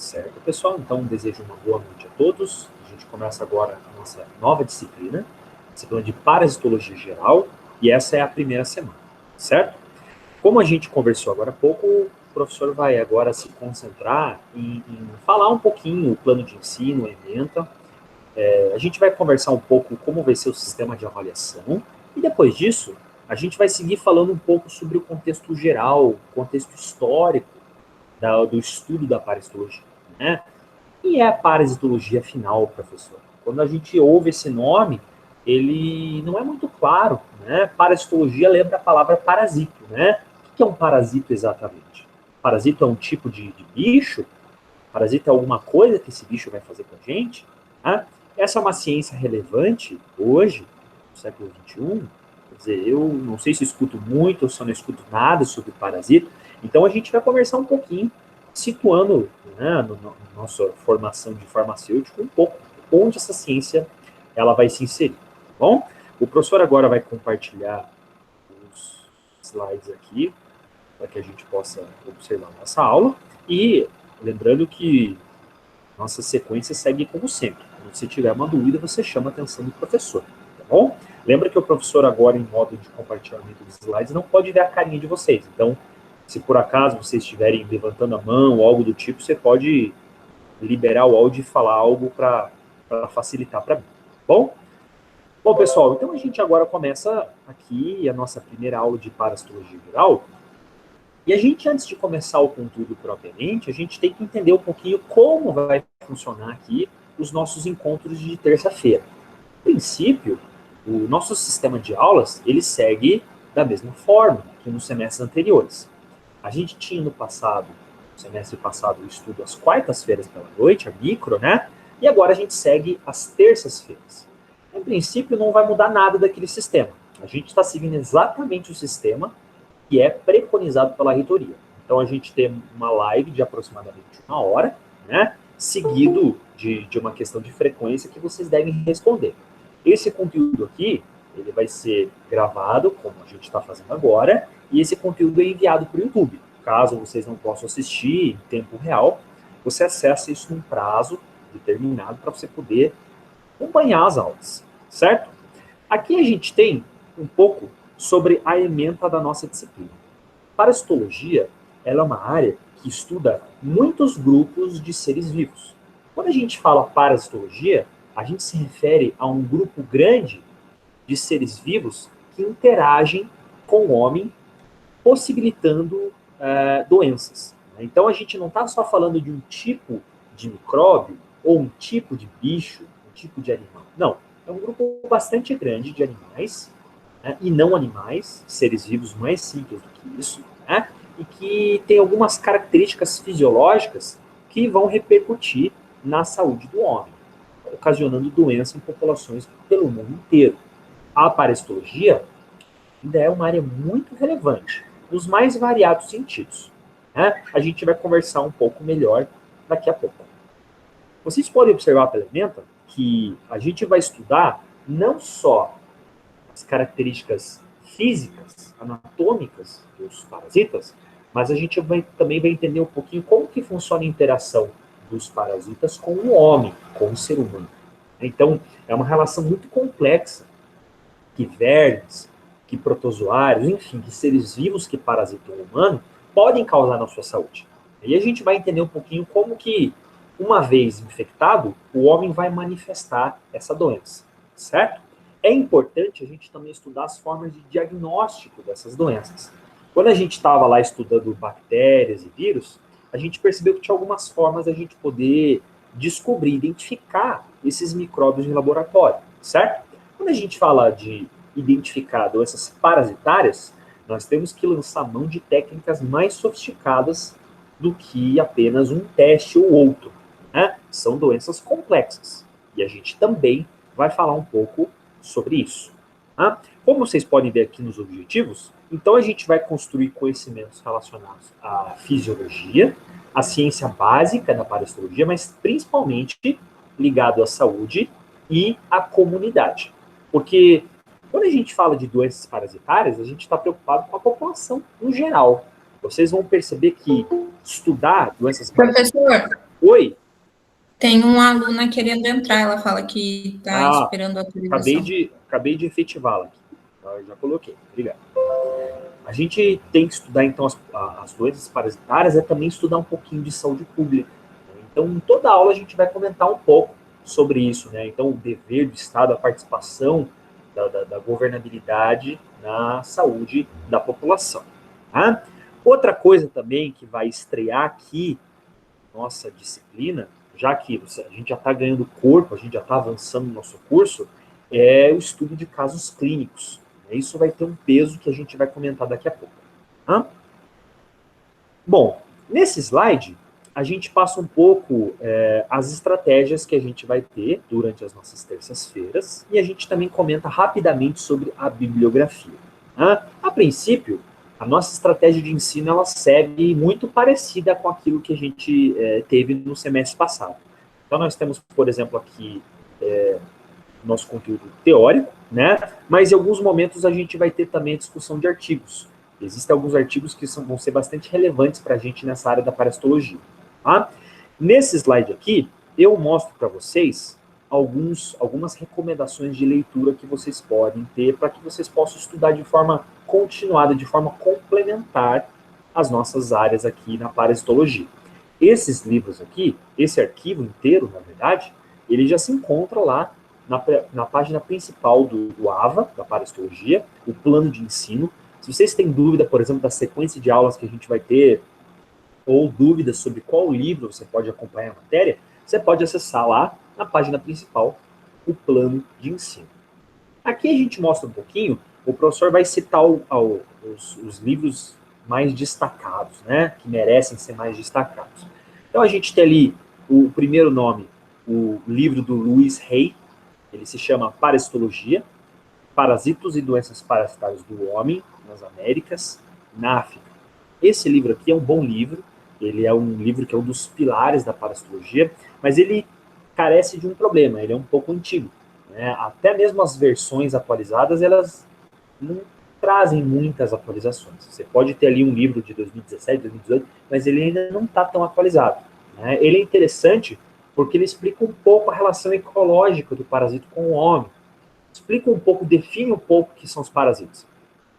Certo, pessoal? Então, desejo uma boa noite a todos. A gente começa agora a nossa nova disciplina de parasitologia geral, e essa é a primeira semana, certo? Como a gente conversou agora há pouco, o professor vai agora se concentrar em falar um pouquinho o plano de ensino, a ementa. A gente vai conversar um pouco como vai ser o sistema de avaliação, e depois disso, a gente vai seguir falando um pouco sobre o contexto geral, o contexto histórico do estudo da parasitologia, né? E é a parasitologia afinal, professor? Quando a gente ouve esse nome, ele não é muito claro, né? Parasitologia lembra a palavra parasito, né? O que é um parasito exatamente? Parasito é um tipo de bicho? Parasito é alguma coisa que esse bicho vai fazer com a gente? Né? Essa é uma ciência relevante hoje, no século XXI. Quer dizer, eu não sei se eu escuto muito ou se eu não escuto nada sobre parasito. Então a gente vai conversar um pouquinho, situando, né, nossa formação de farmacêutico, um pouco onde essa ciência ela vai se inserir. Tá bom? O professor agora vai compartilhar os slides aqui, para que a gente possa observar nossa aula. E lembrando que nossa sequência segue como sempre. Quando você tiver uma dúvida, você chama a atenção do professor, tá bom? Lembra que o professor agora, em modo de compartilhamento dos slides, não pode ver a carinha de vocês. Então, se por acaso vocês estiverem levantando a mão ou algo do tipo, você pode liberar o áudio e falar algo para facilitar para mim, tá bom? Bom, pessoal, então a gente agora começa aqui a nossa primeira aula de parasitologia geral. E a gente, antes de começar o conteúdo propriamente, a gente tem que entender um pouquinho como vai funcionar aqui os nossos encontros de terça-feira. No princípio, o nosso sistema de aulas, ele segue da mesma forma que nos semestres anteriores. A gente tinha no passado, no semestre passado, o estudo às quartas-feiras pela noite, a micro, né? E agora a gente segue às terças-feiras. Em princípio, não vai mudar nada daquele sistema. A gente está seguindo exatamente o sistema que é preconizado pela reitoria. Então, a gente tem uma live de aproximadamente 1 hora, né? Seguido de uma questão de frequência que vocês devem responder. Esse conteúdo aqui, ele vai ser gravado, como a gente está fazendo agora, e esse conteúdo é enviado para o YouTube. Caso vocês não possam assistir em tempo real, você acessa isso num prazo determinado para você poder acompanhar as aulas, certo? Aqui a gente tem um pouco sobre a ementa da nossa disciplina. Parasitologia, ela é uma área que estuda muitos grupos de seres vivos. Quando a gente fala parasitologia, a gente se refere a um grupo grande de seres vivos que interagem com o homem, possibilitando doenças. Então, a gente não está só falando de um tipo de micróbio ou um tipo de bicho, um tipo de animal. Não, é um grupo bastante grande de animais, né, e não animais, seres vivos mais simples do que isso, né, e que tem algumas características fisiológicas que vão repercutir na saúde do homem, ocasionando doença em populações pelo mundo inteiro. A parasitologia ainda é uma área muito relevante, nos mais variados sentidos. Né? A gente vai conversar um pouco melhor daqui a pouco. Vocês podem observar pela ementa que a gente vai estudar não só as características físicas, anatômicas dos parasitas, mas a gente também vai entender um pouquinho como que funciona a interação dos parasitas com o homem, com o ser humano. Então, é uma relação muito complexa que vermes, que protozoários, enfim, que seres vivos que parasitam o humano podem causar na sua saúde. E a gente vai entender um pouquinho como que, uma vez infectado, o homem vai manifestar essa doença, certo? É importante a gente também estudar as formas de diagnóstico dessas doenças. Quando a gente estava lá estudando bactérias e vírus, a gente percebeu que tinha algumas formas da gente poder descobrir, identificar esses micróbios em laboratório, certo? Quando a gente fala de identificar doenças parasitárias, nós temos que lançar mão de técnicas mais sofisticadas do que apenas um teste ou outro, né? São doenças complexas. E a gente também vai falar um pouco sobre isso. Tá? Como vocês podem ver aqui nos objetivos, então a gente vai construir conhecimentos relacionados à fisiologia, à ciência básica da parasitologia, mas principalmente ligado à saúde e à comunidade. Porque quando a gente fala de doenças parasitárias, a gente está preocupado com a população no geral. Vocês vão perceber que estudar doenças parasitárias... Professor, Oi? Tem uma aluna querendo entrar, ela fala que está esperando a autorização. Acabei de efetivá-la aqui. Eu já coloquei, obrigado. A gente tem que estudar, então, as doenças parasitárias, é também estudar um pouquinho de saúde pública. Então, em toda aula a gente vai comentar um pouco sobre isso, né? Então, o dever do Estado, a participação da governabilidade na saúde da população. Tá? Outra coisa também que vai estrear aqui, nossa disciplina, já que a gente já está ganhando corpo, a gente já está avançando no nosso curso, é o estudo de casos clínicos. Isso vai ter um peso que a gente vai comentar daqui a pouco. Tá? Bom, nesse slide, a gente passa um pouco as estratégias que a gente vai ter durante as nossas terças-feiras e a gente também comenta rapidamente sobre a bibliografia. Tá? A princípio, a nossa estratégia de ensino ela segue muito parecida com aquilo que a gente teve no semestre passado. Então, nós temos, por exemplo, aqui nosso conteúdo teórico, né? Mas em alguns momentos a gente vai ter também a discussão de artigos. Existem alguns artigos que vão ser bastante relevantes para a gente nessa área da parasitologia. Tá? Nesse slide aqui, eu mostro para vocês algumas recomendações de leitura que vocês podem ter para que vocês possam estudar de forma continuada, de forma complementar as nossas áreas aqui na parasitologia. Esses livros aqui, esse arquivo inteiro, na verdade, ele já se encontra lá na página principal do AVA, da parasitologia, o plano de ensino. Se vocês têm dúvida, por exemplo, da sequência de aulas que a gente vai ter, ou dúvidas sobre qual livro você pode acompanhar a matéria, você pode acessar lá na página principal o plano de ensino. Aqui a gente mostra um pouquinho, o professor vai citar os livros mais destacados, né, que merecem ser mais destacados. Então a gente tem ali o primeiro nome, o livro do Louis Hay, ele se chama Parasitologia, Parasitos e Doenças Parasitárias do Homem nas Américas, na África. Esse livro aqui é um bom livro, ele é um livro que é um dos pilares da parasitologia, mas ele carece de um problema, ele é um pouco antigo. Né? Até mesmo as versões atualizadas, elas não trazem muitas atualizações. Você pode ter ali um livro de 2017, 2018, mas ele ainda não está tão atualizado. Né? Ele é interessante porque ele explica um pouco a relação ecológica do parasito com o homem. Explica um pouco, define um pouco o que são os parasitas.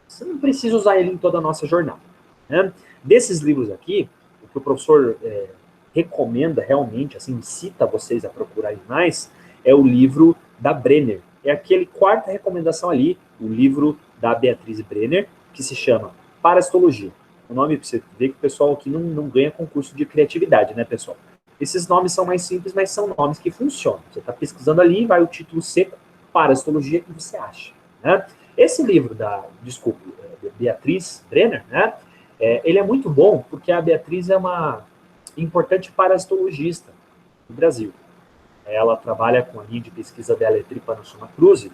Você não precisa usar ele em toda a nossa jornada. Né? Desses livros aqui, o que o professor recomenda realmente, assim, incita vocês a procurarem mais, é o livro da Brenner. É aquele quarta recomendação ali, o livro da Beatriz Brenner, que se chama Parasitologia. O nome, para você ver que o pessoal aqui não ganha concurso de criatividade, né, pessoal? Esses nomes são mais simples, mas são nomes que funcionam. Você está pesquisando ali, vai o título seco, Parasitologia, que você acha. Né? Esse livro da Beatriz Brenner, né, ele é muito bom porque a Beatriz é uma importante parasitologista no Brasil. Ela trabalha com a linha de pesquisa dela, Trypanosoma cruzi.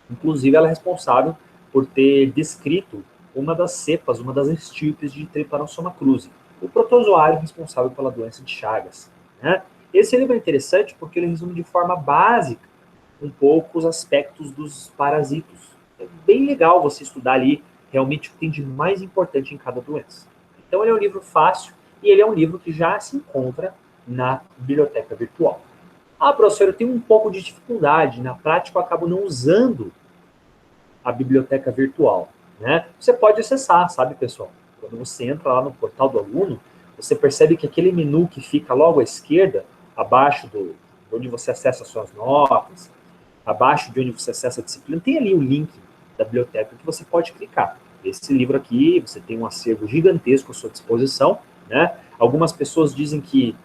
Inclusive, ela é responsável por ter descrito uma das cepas, uma das estirpes de Trypanosoma cruzi, o protozoário responsável pela doença de Chagas. Né? Esse livro é interessante porque ele resume de forma básica um pouco os aspectos dos parasitos. É bem legal você estudar ali realmente o que tem de mais importante em cada doença. Então, ele é um livro fácil e ele é um livro que já se encontra na biblioteca virtual. Ah, professor, eu tenho um pouco de dificuldade. Na prática, eu acabo não usando a biblioteca virtual. Né? Você pode acessar, sabe, pessoal? Quando você entra lá no portal do aluno, você percebe que aquele menu que fica logo à esquerda, abaixo de onde você acessa as suas notas, abaixo de onde você acessa a disciplina, tem ali o link da biblioteca que você pode clicar. Esse livro aqui, você tem um acervo gigantesco à sua disposição. Né? Algumas pessoas dizem que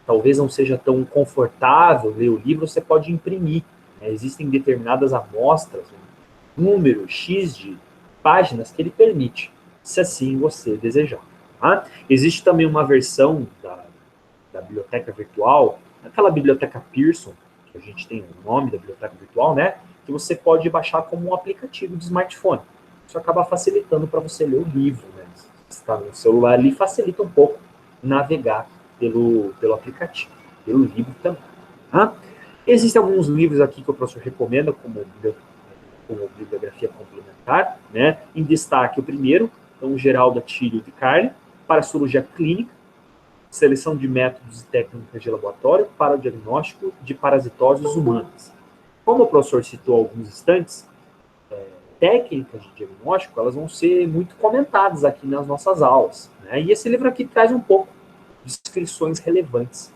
talvez não seja tão confortável ler o livro, você pode imprimir. Né? Existem determinadas amostras, um número X de páginas que ele permite, se assim você desejar. Tá? Existe também uma versão da biblioteca virtual, aquela biblioteca Pearson, que a gente tem o nome da biblioteca virtual, né? Que você pode baixar como um aplicativo de smartphone. Isso acaba facilitando para você ler o livro. Né? Se está no celular ali, facilita um pouco navegar pelo aplicativo, pelo livro também. Tá? Existem alguns livros aqui que o professor recomenda como bibliografia complementar, né? Em destaque o primeiro, então, o Geraldo Atílio de Carli, Parasitologia Clínica, seleção de métodos e técnicas de laboratório para o diagnóstico de parasitoses humanas. Como o professor citou há alguns instantes, técnicas de diagnóstico, elas vão ser muito comentadas aqui nas nossas aulas, né? E esse livro aqui traz um pouco de descrições relevantes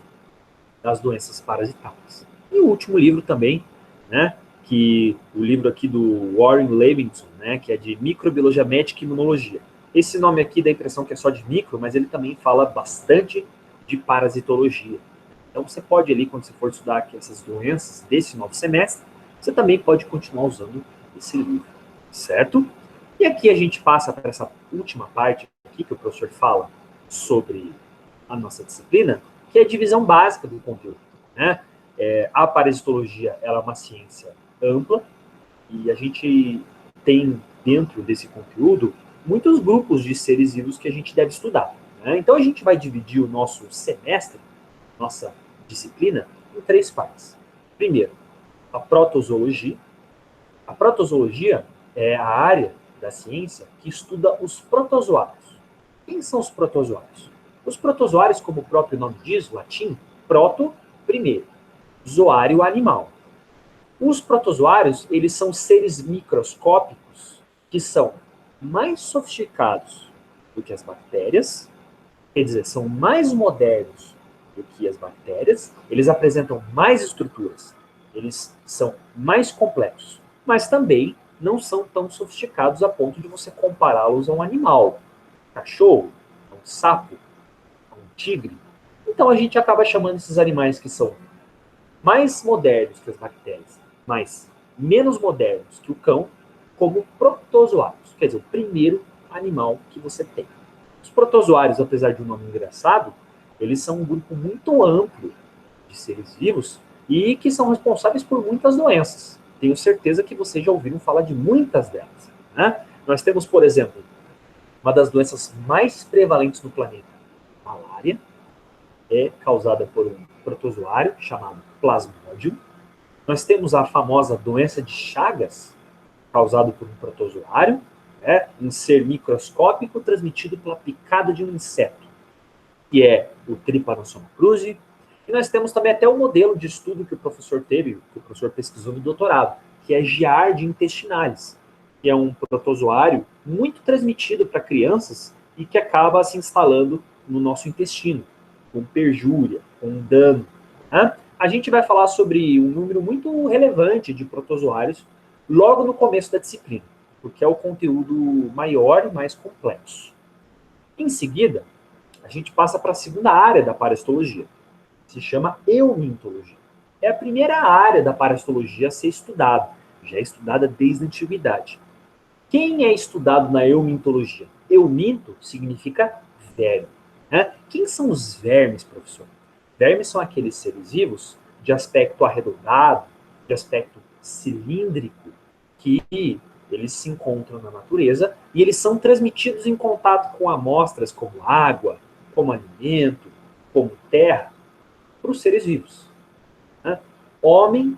das doenças parasitárias. E o último livro também, né, que o livro aqui do Warren Levinson, né, que é de microbiologia médica e imunologia. Esse nome aqui dá a impressão que é só de micro, mas ele também fala bastante de parasitologia. Então você pode ali, quando você for estudar aqui essas doenças desse novo semestre, você também pode continuar usando esse livro, certo? E aqui a gente passa para essa última parte aqui que o professor fala sobre a nossa disciplina, que é a divisão básica do conteúdo, né? A parasitologia, ela é uma ciência ampla e a gente tem dentro desse conteúdo muitos grupos de seres vivos que a gente deve estudar, né? Então a gente vai dividir o nosso semestre, nossa disciplina, em 3 partes. Primeiro, a protozoologia. A protozoologia é a área da ciência que estuda os protozoários. Quem são os protozoários? Os protozoários, como o próprio nome diz, o latim, proto, primeiro, zoário, animal. Os protozoários, eles são seres microscópicos que são mais sofisticados do que as bactérias, quer dizer, são mais modernos do que as bactérias, eles apresentam mais estruturas, eles são mais complexos, mas também não são tão sofisticados a ponto de você compará-los a um animal, um cachorro, a um sapo, a um tigre. Então a gente acaba chamando esses animais que são mais modernos que as bactérias, mas menos modernos que o cão, como protozoários, quer dizer, o primeiro animal que você tem. Os protozoários, apesar de um nome engraçado, eles são um grupo muito amplo de seres vivos e que são responsáveis por muitas doenças. Tenho certeza que vocês já ouviram falar de muitas delas, né? Nós temos, por exemplo, uma das doenças mais prevalentes no planeta, a malária, é causada por um protozoário chamado Plasmodium. Nós temos a famosa doença de Chagas, causada por um protozoário, um ser microscópico transmitido pela picada de um inseto, que é o Trypanosoma cruzi. E nós temos também até o modelo de estudo que o professor teve, que o professor pesquisou no doutorado, que é Giardia intestinalis, que é um protozoário muito transmitido para crianças e que acaba se instalando no nosso intestino, com perjúria, com dano. Né? A gente vai falar sobre um número muito relevante de protozoários logo no começo da disciplina, porque é o conteúdo maior e mais complexo. Em seguida, a gente passa para a segunda área da parasitologia, que se chama eumintologia. É a primeira área da parasitologia a ser estudada, já é estudada desde a antiguidade. Quem é estudado na eumintologia? Euminto significa verme. Né? Quem são os vermes, professor? Vermes são aqueles seres vivos de aspecto arredondado, de aspecto cilíndrico, que eles se encontram na natureza e eles são transmitidos em contato com amostras como água, como alimento, como terra, para os seres vivos. Né? Homem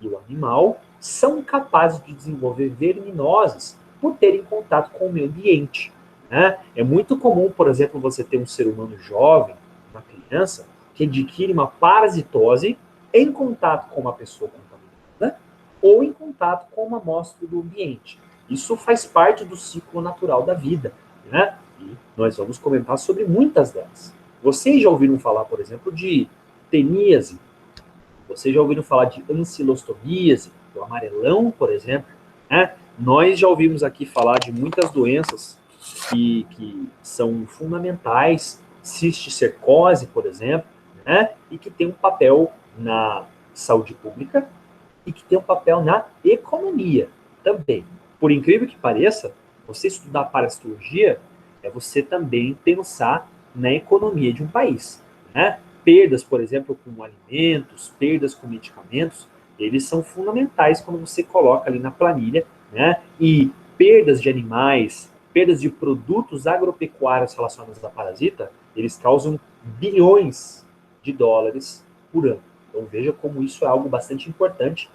e o animal são capazes de desenvolver verminoses por terem contato com o meio ambiente. Né? É muito comum, por exemplo, você ter um ser humano jovem, uma criança, que adquire uma parasitose em contato com uma pessoa contaminada ou em contato com uma amostra do ambiente. Isso faz parte do ciclo natural da vida. Né? E nós vamos comentar sobre muitas delas. Vocês já ouviram falar, por exemplo, de teníase? Vocês já ouviram falar de ancilostomíase, do amarelão, por exemplo? Né? Nós já ouvimos aqui falar de muitas doenças que são fundamentais, cisticercose, por exemplo, né? E que tem um papel na saúde pública e que tem um papel na economia também. Por incrível que pareça, você estudar parasitologia é você também pensar na economia de um país. Né? Perdas, por exemplo, com alimentos, perdas com medicamentos, eles são fundamentais quando você coloca ali na planilha, né? E perdas de animais, perdas de produtos agropecuários relacionados à parasita, eles causam bilhões de dólares por ano. Então veja como isso é algo bastante importante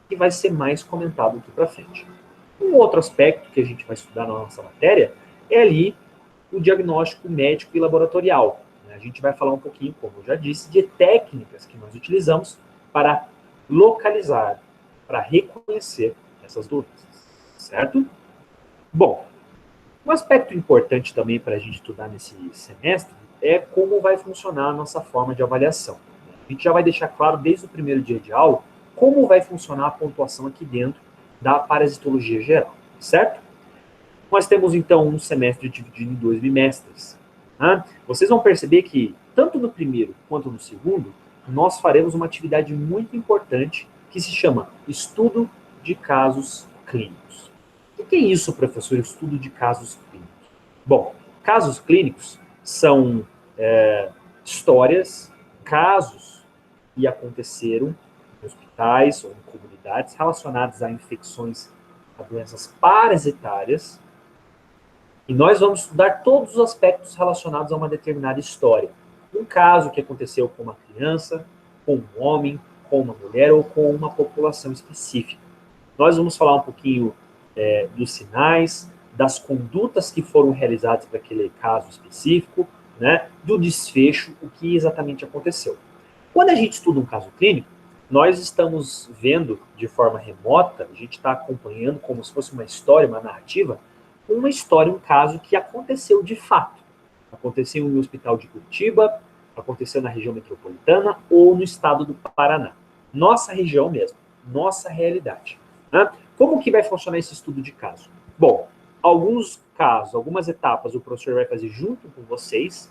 que vai ser mais comentado aqui para frente. Um outro aspecto que a gente vai estudar na nossa matéria é ali o diagnóstico médico e laboratorial. A gente vai falar um pouquinho, como eu já disse, de técnicas que nós utilizamos para localizar, para reconhecer essas doenças, certo? Bom, um aspecto importante também para a gente estudar nesse semestre é como vai funcionar a nossa forma de avaliação. A gente já vai deixar claro desde o primeiro dia de aula como vai funcionar a pontuação aqui dentro da parasitologia geral, certo? Nós temos então um semestre dividido em 2 bimestres. Tá? Vocês vão perceber que, tanto no primeiro quanto no segundo, nós faremos uma atividade muito importante que se chama estudo de casos clínicos. O que é isso, professor, estudo de casos clínicos? Bom, casos clínicos são histórias, casos que aconteceram em hospitais ou em comunidades relacionados a infecções, a doenças parasitárias, e nós vamos estudar todos os aspectos relacionados a uma determinada história. Um caso que aconteceu com uma criança, com um homem, com uma mulher ou com uma população específica. Nós vamos falar um pouquinho dos sinais, das condutas que foram realizadas para aquele caso específico, né, do desfecho, o que exatamente aconteceu. Quando a gente estuda um caso clínico, nós estamos vendo de forma remota, a gente está acompanhando como se fosse uma história, uma narrativa, uma história, um caso que aconteceu de fato. Aconteceu em um hospital de Curitiba, aconteceu na região metropolitana ou no estado do Paraná. Nossa região mesmo, nossa realidade. Né? Como que vai funcionar esse estudo de caso? Bom, alguns casos, algumas etapas o professor vai fazer junto com vocês,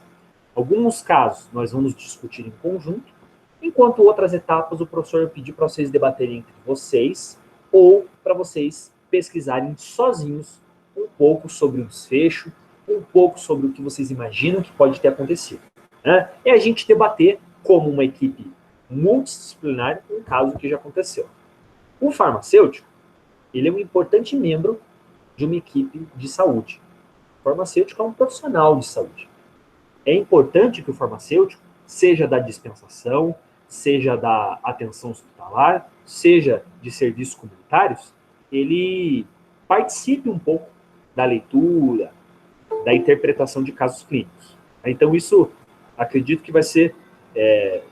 alguns casos nós vamos discutir em conjunto, enquanto outras etapas o professor vai pedir para vocês debaterem entre vocês ou para vocês pesquisarem sozinhos um pouco sobre o desfecho, um pouco sobre o que vocês imaginam que pode ter acontecido. Né? E a gente debater como uma equipe multidisciplinar um caso que já aconteceu. O farmacêutico, ele é um importante membro de uma equipe de saúde. O farmacêutico é um profissional de saúde. É importante que o farmacêutico, seja da dispensação, seja da atenção hospitalar, seja de serviços comunitários, ele participe um pouco da leitura, da interpretação de casos clínicos. Então, isso, acredito que vai ser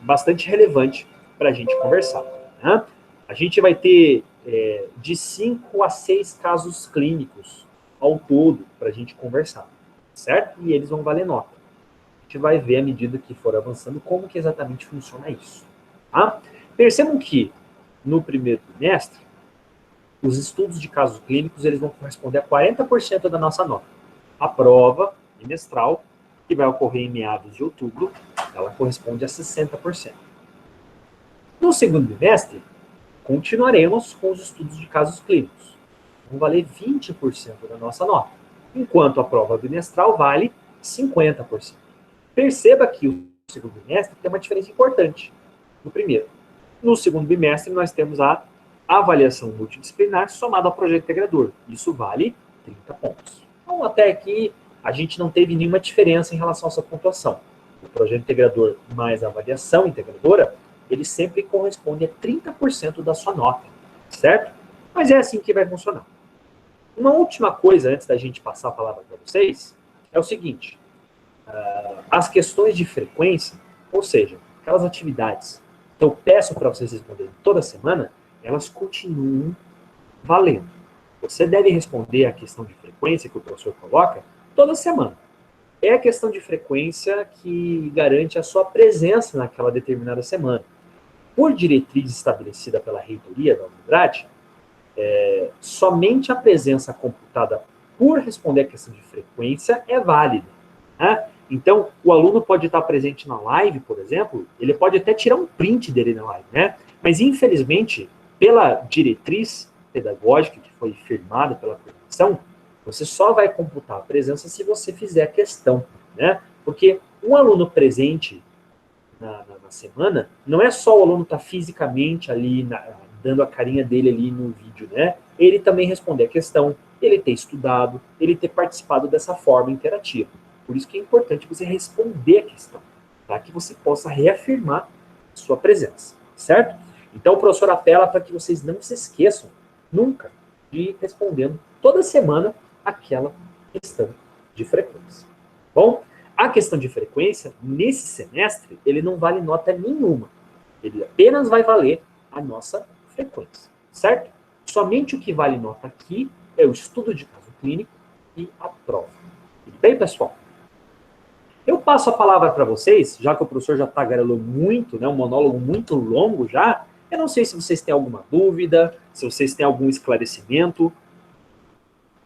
bastante relevante para a gente conversar. Né? A gente vai ter de 5 a 6 casos clínicos ao todo para a gente conversar, certo? E eles vão valer nota. A gente vai ver, à medida que for avançando, como que exatamente funciona isso. Tá? Percebam que, no primeiro trimestre, os estudos de casos clínicos eles vão corresponder a 40% da nossa nota. A prova bimestral, que vai ocorrer em meados de outubro, ela corresponde a 60%. No segundo bimestre, continuaremos com os estudos de casos clínicos. Vão valer 20% da nossa nota, enquanto a prova bimestral vale 50%. Perceba que o segundo bimestre tem uma diferença importante do primeiro. No segundo bimestre, nós temos a avaliação multidisciplinar somada ao projeto integrador. Isso vale 30 pontos. Então, até aqui, a gente não teve nenhuma diferença em relação à sua pontuação. O projeto integrador mais a avaliação integradora, ele sempre corresponde a 30% da sua nota, certo? Mas é assim que vai funcionar. Uma última coisa, antes da gente passar a palavra para vocês, é o seguinte. As questões de frequência, ou seja, aquelas atividades que eu peço para vocês responderem toda semana, elas continuam valendo. Você deve responder a questão de frequência que o professor coloca toda semana. É a questão de frequência que garante a sua presença naquela determinada semana. Por diretriz estabelecida pela reitoria da unidade, somente a presença computada por responder a questão de frequência é válida. Né? Então, o aluno pode estar presente na live, por exemplo, ele pode até tirar um print dele na live, né? Mas, infelizmente, pela diretriz pedagógica que foi firmada pela coordenação, você só vai computar a presença se você fizer a questão, né? Porque um aluno presente na semana, não é só o aluno estar fisicamente ali, dando a carinha dele ali no vídeo, né? Ele também responder a questão, ele ter estudado, ele ter participado dessa forma interativa. Por isso que é importante você responder a questão, para que você possa reafirmar sua presença, certo? Então, o professor apela para que vocês não se esqueçam, nunca, de ir respondendo toda semana aquela questão de frequência. Bom, A questão de frequência, nesse semestre, ele não vale nota nenhuma. Ele apenas vai valer a nossa frequência, certo? Somente o que vale nota aqui é o estudo de caso clínico e a prova. Tudo bem, pessoal? Eu passo a palavra para vocês, já que o professor já tagarelou muito, né, um monólogo muito longo já. Eu não sei se vocês têm alguma dúvida, se vocês têm algum esclarecimento.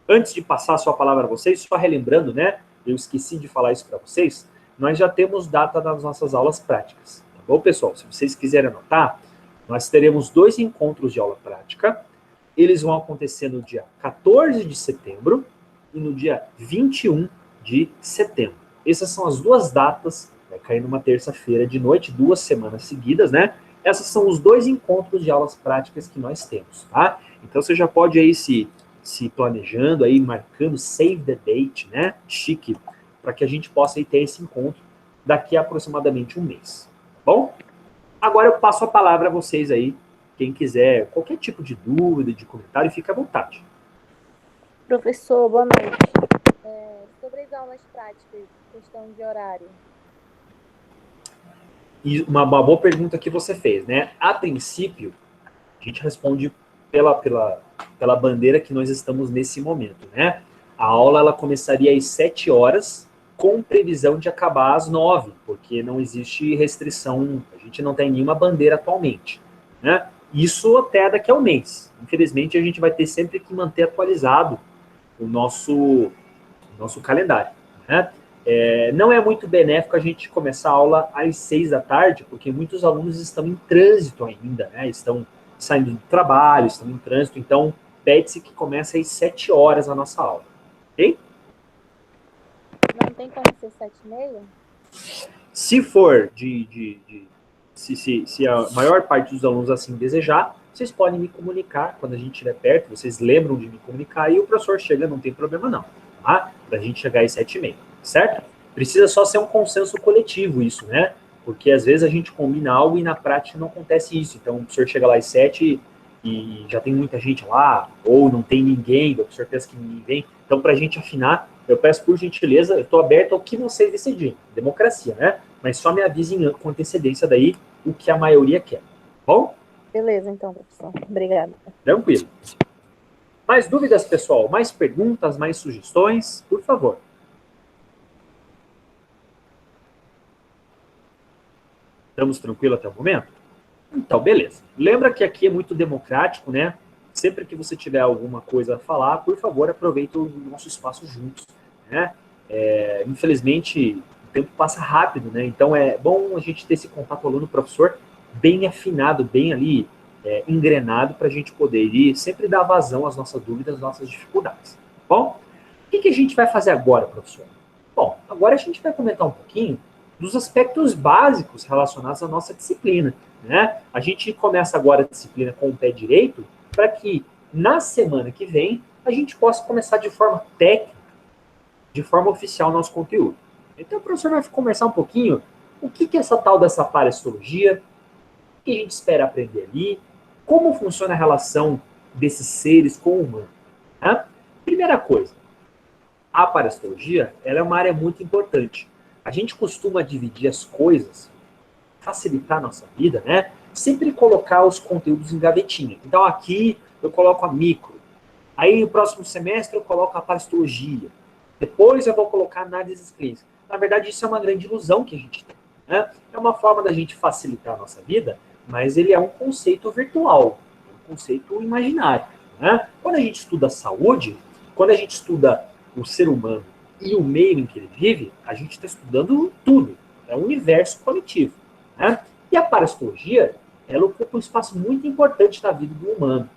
Antes de passar a sua palavra a vocês, só relembrando, né, eu esqueci de falar isso para vocês, nós já temos data das nossas aulas práticas. Tá bom, pessoal? Se vocês quiserem anotar, nós teremos 2 encontros de aula prática. Eles vão acontecer no dia 14 de setembro e no dia 21 de setembro. Essas são as 2 datas, vai cair numa terça-feira de noite, 2 semanas seguidas, né? Essas são os 2 encontros de aulas práticas que nós temos, tá? Então você já pode aí se planejando, aí marcando save the date, né? Chique, para que a gente possa aí ter esse encontro daqui a aproximadamente um mês, tá bom? Agora eu passo a palavra a vocês aí, quem quiser, qualquer tipo de dúvida, de comentário, fica à vontade. Professor, boa noite. Sobre as aulas práticas, questão de horário. E uma boa pergunta que você fez, né? A princípio, a gente responde pela bandeira que nós estamos nesse momento, né? A aula ela começaria às 7 horas, com previsão de acabar às 9, porque não existe restrição, a gente não tem nenhuma bandeira atualmente, né? Isso até daqui a um mês. Infelizmente, a gente vai ter sempre que manter atualizado o nosso calendário, né? Não é muito benéfico a gente começar a aula às 6 da tarde, porque muitos alunos estão em trânsito ainda, né? Estão saindo do trabalho, estão em trânsito, então pede-se que comece às 7 horas a nossa aula, ok? Não tem como ser 7h30? Se for se a maior parte dos alunos assim desejar, vocês podem me comunicar quando a gente estiver perto, vocês lembram de me comunicar e o professor chega, não tem problema não, tá? Pra gente chegar às 7h30, certo? Precisa só ser um consenso coletivo isso, né? Porque às vezes a gente combina algo e na prática não acontece isso. Então o professor chega lá às 7 e já tem muita gente lá, ou não tem ninguém, o professor pensa que ninguém vem. Então, para a gente afinar, eu peço por gentileza, eu estou aberto ao que vocês decidirem. Democracia, né? Mas só me avisem com antecedência daí o que a maioria quer. Bom? Beleza, então, professor. Obrigada. Tranquilo. Mais dúvidas, pessoal? Mais perguntas, mais sugestões? Por favor. Estamos tranquilos até o momento? Então, beleza. Lembra que aqui é muito democrático, né? Sempre que você tiver alguma coisa a falar, por favor, aproveite o nosso espaço juntos, né? Infelizmente, o tempo passa rápido, né? Então, é bom a gente ter esse contato aluno-professor bem afinado, bem ali engrenado, para a gente poder ir sempre dar vazão às nossas dúvidas, às nossas dificuldades. Bom, o que a gente vai fazer agora, professor? Bom, agora a gente vai comentar um pouquinho dos aspectos básicos relacionados à nossa disciplina, né? A gente começa agora a disciplina com o pé direito, para que na semana que vem a gente possa começar de forma técnica, de forma oficial o nosso conteúdo. Então o professor vai conversar um pouquinho o que é essa tal dessa parasitologia, o que a gente espera aprender ali, como funciona a relação desses seres com o humano. Né? Primeira coisa, a parasitologia ela é uma área muito importante. A gente costuma dividir as coisas, facilitar a nossa vida, né? Sempre colocar os conteúdos em gavetinha. Então aqui eu coloco a micro. Aí no próximo semestre eu coloco a parasitologia. Depois eu vou colocar análises clínicas. Na verdade isso é uma grande ilusão que a gente tem, né? É uma forma da gente facilitar a nossa vida, mas ele é um conceito virtual, um conceito imaginário, né? Quando a gente estuda saúde, quando a gente estuda o ser humano e o meio em que ele vive, a gente está estudando tudo. É um universo coletivo, né? E a parasitologia, ela ocupa um espaço muito importante na vida do humano.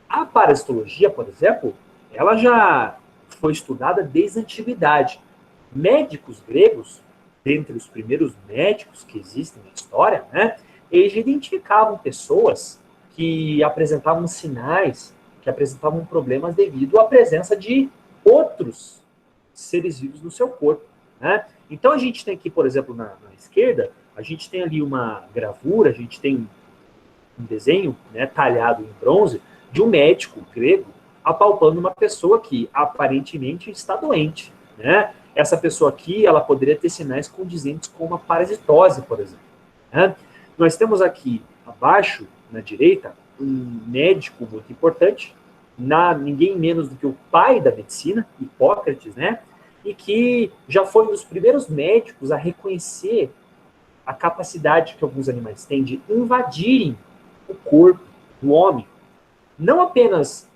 A parasitologia, por exemplo, ela já foi estudada desde a antiguidade. Médicos gregos, dentre os primeiros médicos que existem na história, né, eles identificavam pessoas que apresentavam sinais, que apresentavam problemas devido à presença de outros seres vivos no seu corpo, né? Então a gente tem aqui, por exemplo, na esquerda, a gente tem ali uma gravura, a gente tem um desenho, né, talhado em bronze de um médico grego apalpando uma pessoa que aparentemente está doente, né? essa pessoa aqui, ela poderia ter sinais condizentes com uma parasitose, por exemplo. Né? Nós temos aqui, abaixo, na direita, um médico muito importante, ninguém menos do que o pai da medicina, Hipócrates, né? E que já foi um dos primeiros médicos a reconhecer a capacidade que alguns animais têm de invadirem o corpo do homem. Não apenas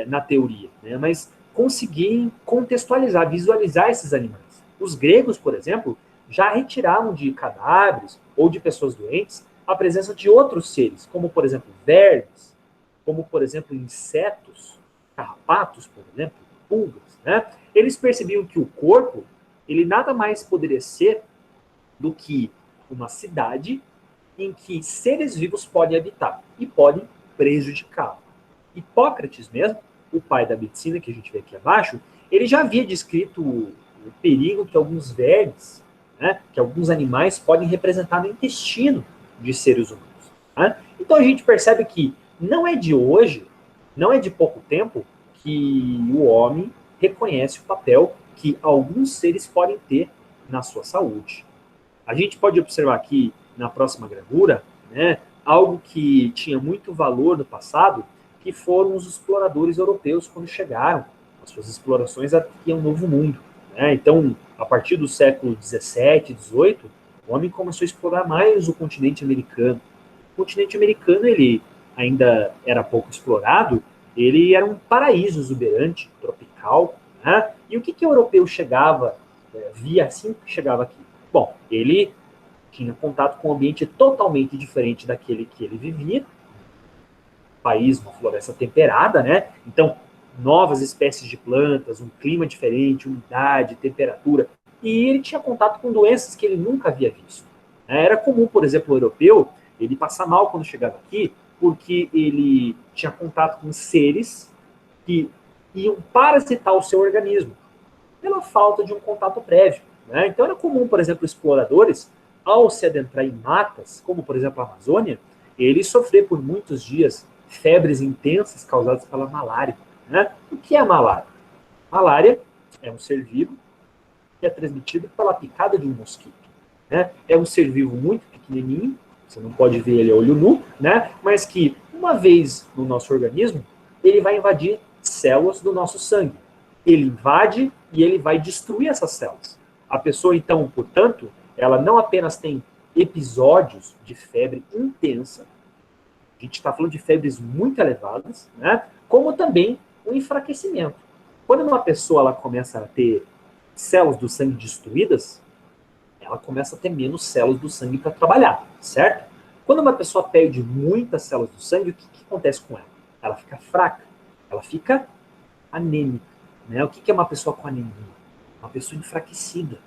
na teoria, né, mas conseguirem contextualizar, visualizar esses animais. Os gregos, por exemplo, já retiravam de cadáveres ou de pessoas doentes a presença de outros seres, como, por exemplo, vermes, como, por exemplo, insetos, carrapatos, por exemplo, pulgas, né? Eles percebiam que o corpo, ele nada mais poderia ser do que uma cidade em que seres vivos podem habitar e podem prejudicá-lo. Hipócrates mesmo, o pai da medicina, que a gente vê aqui abaixo, ele já havia descrito o perigo que alguns vermes, né, que alguns animais podem representar no intestino de seres humanos. Né? Então a gente percebe que não é de hoje, não é de pouco tempo, que o homem reconhece o papel que alguns seres podem ter na sua saúde. A gente pode observar aqui, na próxima gravura, né, algo que tinha muito valor no passado, que foram os exploradores europeus quando chegaram. As suas explorações aqui um novo mundo. Né? Então, a partir do século 17, 18, o homem começou a explorar mais o continente americano. O continente americano, ele ainda era pouco explorado, ele era um paraíso exuberante, tropical. Né? E o que o europeu chegava, via assim que chegava aqui? Bom, ele tinha contato com um ambiente totalmente diferente daquele que ele vivia, país, uma floresta temperada, né? Então, novas espécies de plantas, um clima diferente, umidade, temperatura. E ele tinha contato com doenças que ele nunca havia visto. Era comum, por exemplo, o europeu, ele passar mal quando chegava aqui, porque ele tinha contato com seres que iam parasitar o seu organismo, pela falta de um contato prévio. Né? Então, era comum, por exemplo, exploradores, ao se adentrar em matas, como, por exemplo, a Amazônia, eles sofrer por muitos dias febres intensas causadas pela malária. Né? O que é a malária? Malária é um ser vivo que é transmitido pela picada de um mosquito. Né? É um ser vivo muito pequenininho, você não pode ver ele a olho nu, né? Mas que, uma vez no nosso organismo, ele vai invadir células do nosso sangue. Ele invade e ele vai destruir essas células. A pessoa, então, portanto, ela não apenas tem episódios de febre intensa, a gente está falando de febres muito elevadas, né? Como também o enfraquecimento. Quando uma pessoa ela começa a ter células do sangue destruídas, ela começa a ter menos células do sangue para trabalhar, certo? Quando uma pessoa perde muitas células do sangue, o que acontece com ela? Ela fica fraca, ela fica anêmica. Né? O que é uma pessoa com anemia? Uma pessoa enfraquecida,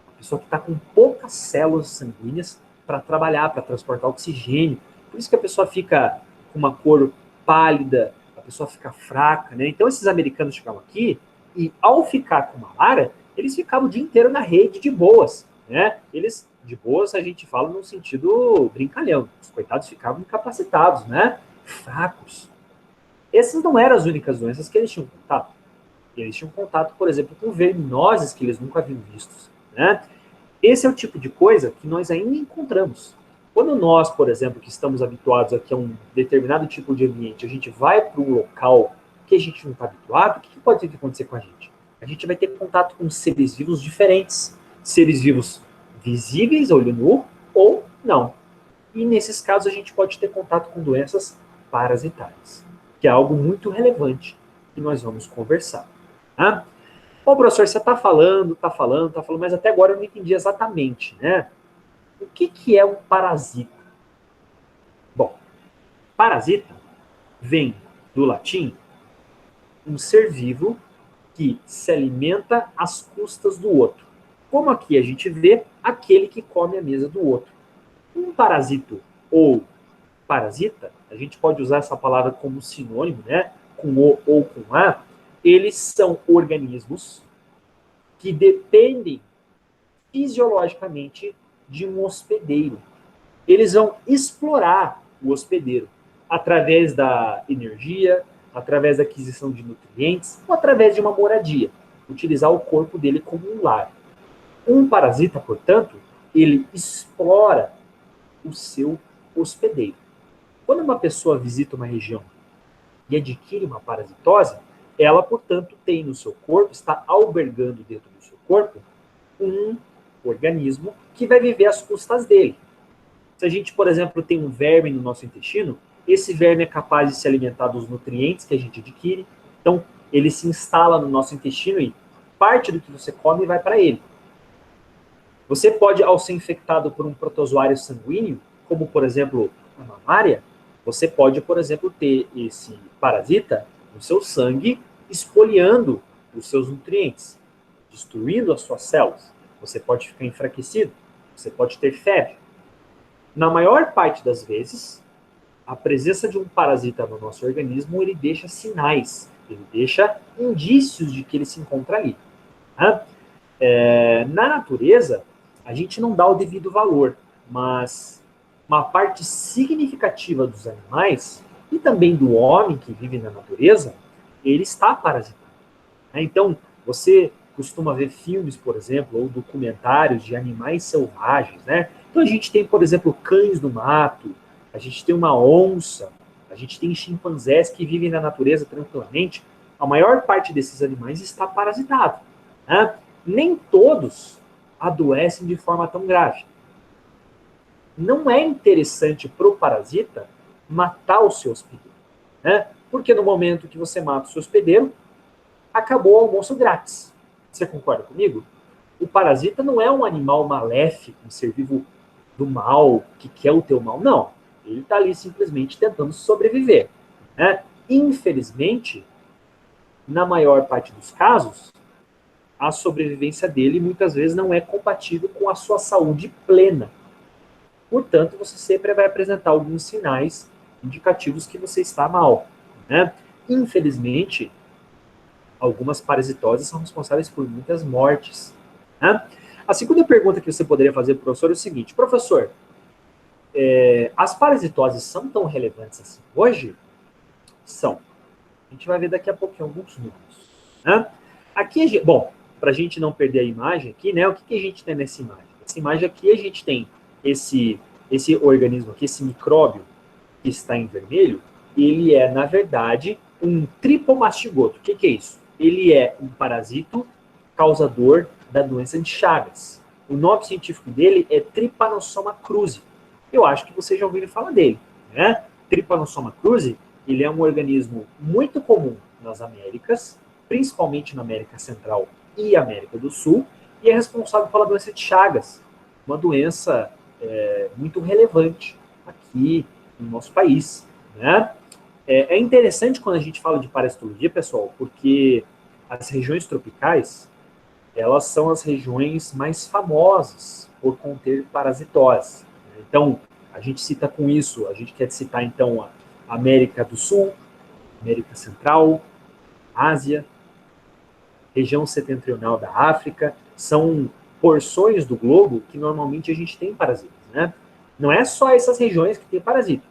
uma pessoa que está com poucas células sanguíneas para trabalhar, para transportar oxigênio. Por isso que a pessoa fica com uma cor pálida, a pessoa fica fraca. Né? Então esses americanos chegavam aqui e, ao ficar com malária, eles ficavam o dia inteiro na rede de boas. Né? Eles, de boas, a gente fala num sentido brincalhão. Os coitados ficavam incapacitados, né? Fracos. Essas não eram as únicas doenças que eles tinham contato. Eles tinham contato, por exemplo, com verminoses que eles nunca haviam vistos. Né? Esse é o tipo de coisa que nós ainda encontramos. Quando nós, por exemplo, que estamos habituados aqui a um determinado tipo de ambiente, a gente vai para um local que a gente não está habituado, o que pode acontecer com a gente? A gente vai ter contato com seres vivos diferentes. Seres vivos visíveis, olho nu, ou não. E nesses casos a gente pode ter contato com doenças parasitárias, que é algo muito relevante que nós vamos conversar. Tá? Bom, professor, você está falando, mas até agora eu não entendi exatamente, né? O que é um parasita? Bom, parasita vem do latim um ser vivo que se alimenta às custas do outro. Como aqui a gente vê, aquele que come a mesa do outro. Um parasito ou parasita, a gente pode usar essa palavra como sinônimo, né? Com o ou com a, eles são organismos que dependem fisiologicamente de um hospedeiro. Eles vão explorar o hospedeiro através da energia, através da aquisição de nutrientes ou através de uma moradia. Utilizar o corpo dele como um lar. Um parasita, portanto, ele explora o seu hospedeiro. Quando uma pessoa visita uma região e adquire uma parasitose, ela, portanto, tem no seu corpo, está albergando dentro do seu corpo um organismo que vai viver às custas dele. Se a gente, por exemplo, tem um verme no nosso intestino, esse verme é capaz de se alimentar dos nutrientes que a gente adquire, então ele se instala no nosso intestino e parte do que você come vai para ele. Você pode, ao ser infectado por um protozoário sanguíneo, como, por exemplo, a malária, você pode, por exemplo, ter esse parasita no seu sangue espoliando os seus nutrientes, destruindo as suas células. Você pode ficar enfraquecido, você pode ter febre. Na maior parte das vezes, a presença de um parasita no nosso organismo, ele deixa sinais, ele deixa indícios de que ele se encontra ali. Na natureza, a gente não dá o devido valor, mas uma parte significativa dos animais, e também do homem que vive na natureza, ele está parasitado. Então, você costuma ver filmes, por exemplo, ou documentários de animais selvagens, né? Então a gente tem, por exemplo, cães do mato, a gente tem uma onça, a gente tem chimpanzés que vivem na natureza tranquilamente. A maior parte desses animais está parasitado, né? Nem todos adoecem de forma tão grave. Não é interessante para o parasita matar o seu hospedeiro, né? Porque no momento que você mata o seu hospedeiro, acabou o almoço grátis. Você concorda comigo? O parasita não é um animal maléfico, um ser vivo do mal, que quer o teu mal. Não. Ele está ali simplesmente tentando sobreviver, né? Infelizmente, na maior parte dos casos, a sobrevivência dele muitas vezes não é compatível com a sua saúde plena. Portanto, você sempre vai apresentar alguns sinais indicativos que você está mal, né? Infelizmente, algumas parasitoses são responsáveis por muitas mortes, né? A segunda pergunta que você poderia fazer para o professor é o seguinte: professor, as parasitoses são tão relevantes assim hoje? São. A gente vai ver daqui a pouquinho alguns números, né? Aqui, bom, para a gente não perder a imagem aqui, né? O que a gente tem nessa imagem? Essa imagem aqui a gente tem esse organismo aqui, esse micróbio que está em vermelho, ele é, na verdade, um tripomastigoto. O que é isso? Ele é um parasito causador da doença de Chagas. O nome científico dele é Trypanosoma cruzi. Eu acho que vocês já ouviram falar dele, né? Trypanosoma cruzi, ele é um organismo muito comum nas Américas, principalmente na América Central e América do Sul, e é responsável pela doença de Chagas, uma doença muito relevante aqui no nosso país, né? É interessante quando a gente fala de parasitologia, pessoal, porque as regiões tropicais, elas são as regiões mais famosas por conter parasitose. Então, a gente cita com isso, a gente quer citar, então, a América do Sul, América Central, Ásia, região setentrional da África, são porções do globo que normalmente a gente tem parasitas, né? Não é só essas regiões que tem parasita.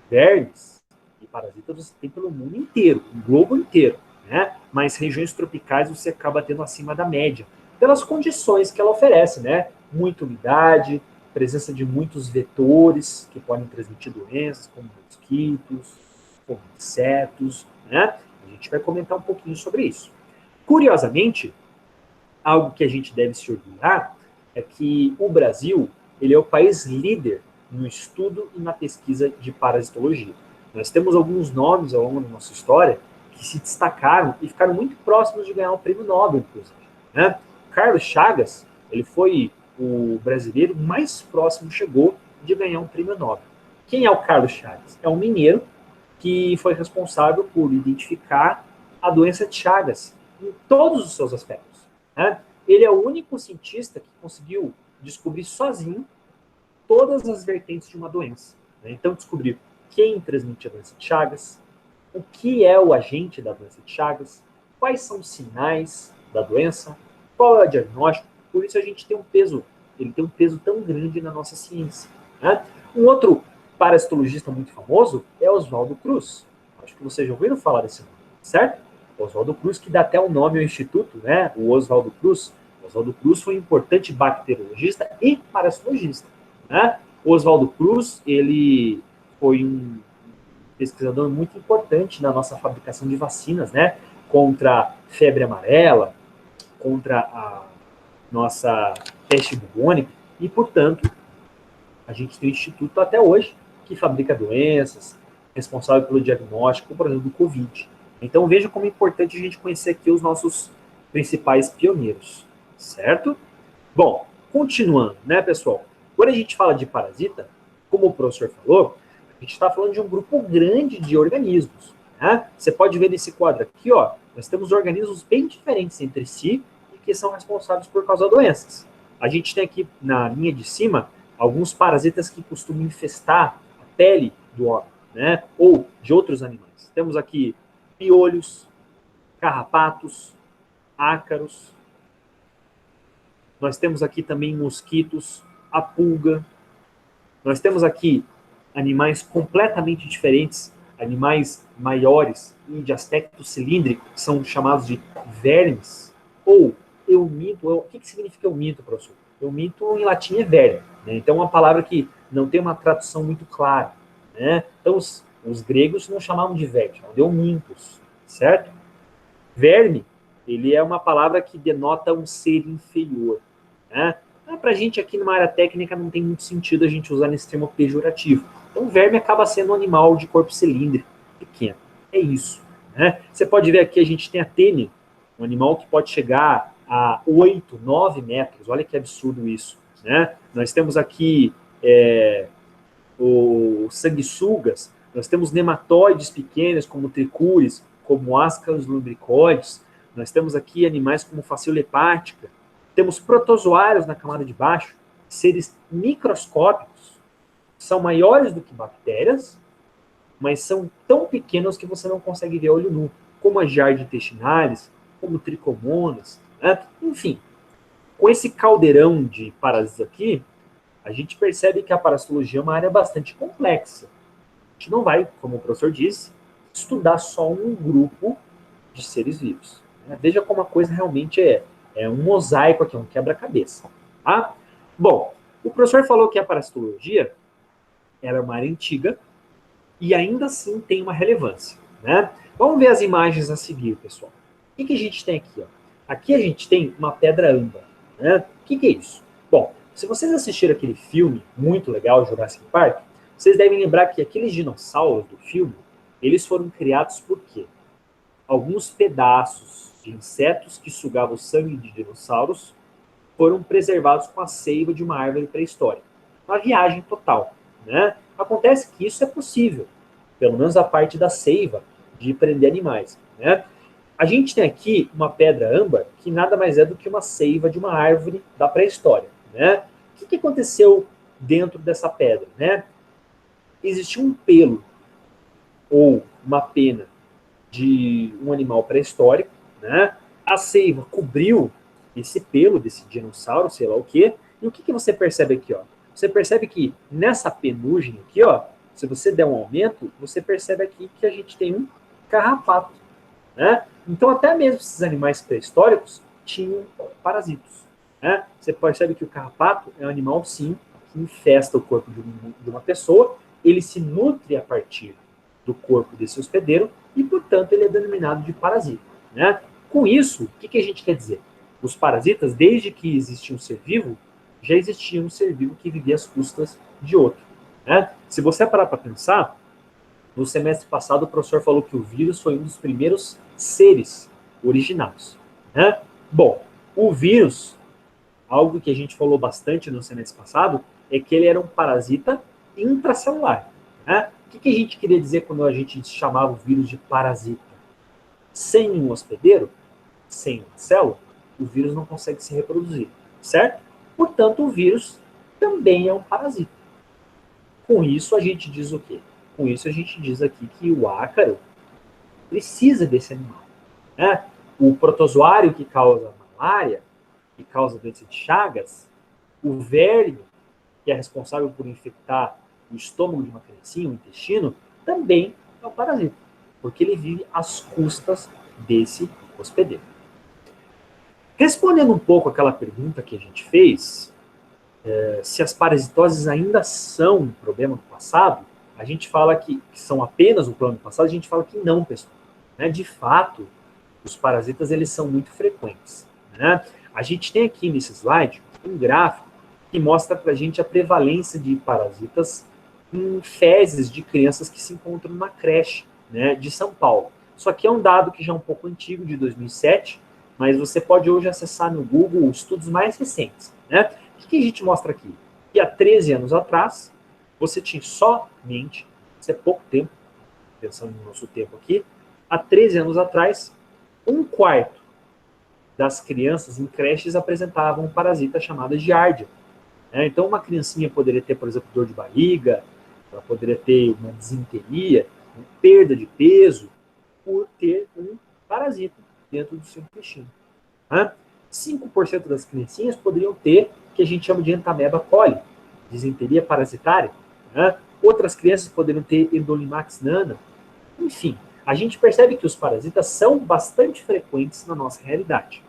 Vermes e parasitas você tem pelo mundo inteiro, o globo inteiro, né? Mas regiões tropicais você acaba tendo acima da média, pelas condições que ela oferece, né? Muita umidade, presença de muitos vetores que podem transmitir doenças, como mosquitos, como insetos, né? A gente vai comentar um pouquinho sobre isso. Curiosamente, algo que a gente deve se orgulhar é que o Brasil, ele é o país líder no estudo e na pesquisa de parasitologia. Nós temos alguns nomes ao longo da nossa história que se destacaram e ficaram muito próximos de ganhar o prêmio Nobel, inclusive, né? Carlos Chagas, ele foi o brasileiro mais próximo chegou de ganhar um prêmio Nobel. Quem é o Carlos Chagas? É um mineiro que foi responsável por identificar a doença de Chagas em todos os seus aspectos, né? Ele é o único cientista que conseguiu descobrir sozinho todas as vertentes de uma doença, né? Então, descobriu quem transmite a doença de Chagas, o que é o agente da doença de Chagas, quais são os sinais da doença, qual é o diagnóstico. Por isso a gente tem um peso, ele tem um peso tão grande na nossa ciência, né? Um outro parasitologista muito famoso é Oswaldo Cruz. Acho que vocês já ouviram falar desse nome, certo? Oswaldo Cruz, que dá até o nome ao instituto, né? O Oswaldo Cruz, Oswaldo Cruz foi um importante bacteriologista e parasitologista, né? O Oswaldo Cruz, ele foi um pesquisador muito importante na nossa fabricação de vacinas, né? Contra febre amarela, contra a nossa peste bubônica, e, portanto, a gente tem um instituto até hoje que fabrica doenças, responsável pelo diagnóstico, por exemplo, do Covid. Então, veja como é importante a gente conhecer aqui os nossos principais pioneiros, certo? Bom, continuando, né, pessoal? Quando a gente fala de parasita, como o professor falou, a gente está falando de um grupo grande de organismos, né? Você pode ver nesse quadro aqui, ó, nós temos organismos bem diferentes entre si e que são responsáveis por causar doenças. A gente tem aqui na linha de cima alguns parasitas que costumam infestar a pele do homem, né? Ou de outros animais. Temos aqui piolhos, carrapatos, ácaros. Nós temos aqui também mosquitos, a pulga. Nós temos aqui animais completamente diferentes, animais maiores e de aspecto cilíndrico, que são chamados de vermes, ou euminto. O que significa euminto, professor? Euminto em latim é verme, né? Então é uma palavra que não tem uma tradução muito clara, né? Então os gregos não chamavam de verme, chamavam de eumintos, certo? Verme, ele é uma palavra que denota um ser inferior, né? Para a gente aqui numa área técnica não tem muito sentido a gente usar nesse termo pejorativo. Então o verme acaba sendo um animal de corpo cilíndrico, pequeno. É isso, né? Você pode ver aqui, a gente tem a tênia, um animal que pode chegar a 8, 9 metros. Olha que absurdo isso, né? Nós temos aqui os sanguessugas, nós temos nematóides pequenos, como tricúris, como ascaris lumbricoides. Nós temos aqui animais como facíola hepática. Temos protozoários na camada de baixo, seres microscópicos, são maiores do que bactérias, mas são tão pequenos que você não consegue ver a olho nu, como as giardia intestinalis, como tricomonas, né? Enfim, com esse caldeirão de parasitas aqui, a gente percebe que a parasitologia é uma área bastante complexa. A gente não vai, como o professor disse, estudar só um grupo de seres vivos, né? Veja como a coisa realmente é um mosaico aqui, um quebra-cabeça. Tá? Bom, o professor falou que a parasitologia era uma área antiga e ainda assim tem uma relevância, né? Vamos ver as imagens a seguir, pessoal. O que a gente tem aqui? Ó? Aqui a gente tem uma pedra âmbar, né? O que é isso? Bom, se vocês assistiram aquele filme muito legal, Jurassic Park, vocês devem lembrar que aqueles dinossauros do filme, eles foram criados por quê? Alguns pedaços de insetos que sugavam o sangue de dinossauros foram preservados com a seiva de uma árvore pré-histórica. Uma viagem total, né? Acontece que isso é possível, pelo menos a parte da seiva, de prender animais, né? A gente tem aqui uma pedra âmbar que nada mais é do que uma seiva de uma árvore da pré-história, né? O que aconteceu dentro dessa pedra, né? Existia um pelo ou uma pena de um animal pré-histórico, né? A seiva cobriu esse pelo desse dinossauro, sei lá o quê, e o que você percebe aqui, ó? Você percebe que nessa penugem aqui, ó, se você der um aumento, você percebe aqui que a gente tem um carrapato, né? Então até mesmo esses animais pré-históricos tinham parasitos, né? Você percebe que o carrapato é um animal, sim, que infesta o corpo de uma pessoa, ele se nutre a partir do corpo desse hospedeiro e, portanto, ele é denominado de parasita, né? Com isso, o que a gente quer dizer? Os parasitas, desde que existia um ser vivo, já existia um ser vivo que vivia às custas de outro, né? Se você parar para pensar, no semestre passado o professor falou que o vírus foi um dos primeiros seres originados, né? Bom, o vírus, algo que a gente falou bastante no semestre passado, é que ele era um parasita intracelular, né? O que a gente queria dizer quando a gente chamava o vírus de parasita? Sem um hospedeiro, sem uma célula, o vírus não consegue se reproduzir, certo? Portanto, o vírus também é um parasita. Com isso, a gente diz o quê? Com isso, a gente diz aqui que o ácaro precisa desse animal, né? O protozoário que causa malária, que causa doença de Chagas, o verme, que é responsável por infectar o estômago de uma criancinha, o intestino, também é um parasita, porque ele vive às custas desse hospedeiro. Respondendo um pouco aquela pergunta que a gente fez, se as parasitoses ainda são um problema do passado, a gente fala que são apenas um problema do passado, a gente fala que não, pessoal. Né? De fato, os parasitas eles são muito frequentes. Né? A gente tem aqui nesse slide um gráfico que mostra para a gente a prevalência de parasitas em fezes de crianças que se encontram numa creche, né, de São Paulo. Isso aqui é um dado que já é um pouco antigo, de 2007, mas você pode hoje acessar no Google os estudos mais recentes. Né? O que a gente mostra aqui? Que há 13 anos atrás, você tinha somente, isso é pouco tempo, pensando no nosso tempo aqui, há 13 anos atrás, 1/4 das crianças em creches apresentavam um parasita chamado Giardia. Então, uma criancinha poderia ter, por exemplo, dor de barriga, ela poderia ter uma disenteria, uma perda de peso, por ter um parasita dentro do seu intestino. 5% das criancinhas poderiam ter o que a gente chama de Entamoeba coli, disenteria parasitária. Outras crianças poderiam ter Endolimax nana. Enfim, a gente percebe que os parasitas são bastante frequentes na nossa realidade.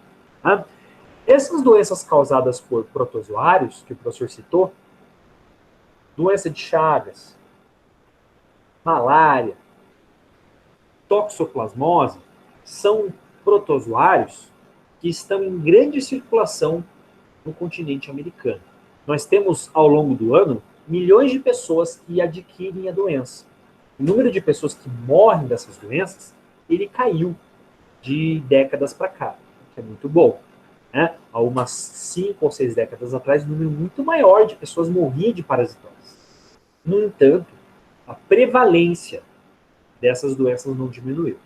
Essas doenças causadas por protozoários, que o professor citou, doença de Chagas, malária, toxoplasmose, são protozoários que estão em grande circulação no continente americano. Nós temos, ao longo do ano, milhões de pessoas que adquirem a doença. O número de pessoas que morrem dessas doenças, ele caiu de décadas para cá, o que é muito bom. Há umas 5 ou 6 décadas atrás, um número muito maior de pessoas morriam de parasitose. No entanto, a prevalência dessas doenças não diminuiu.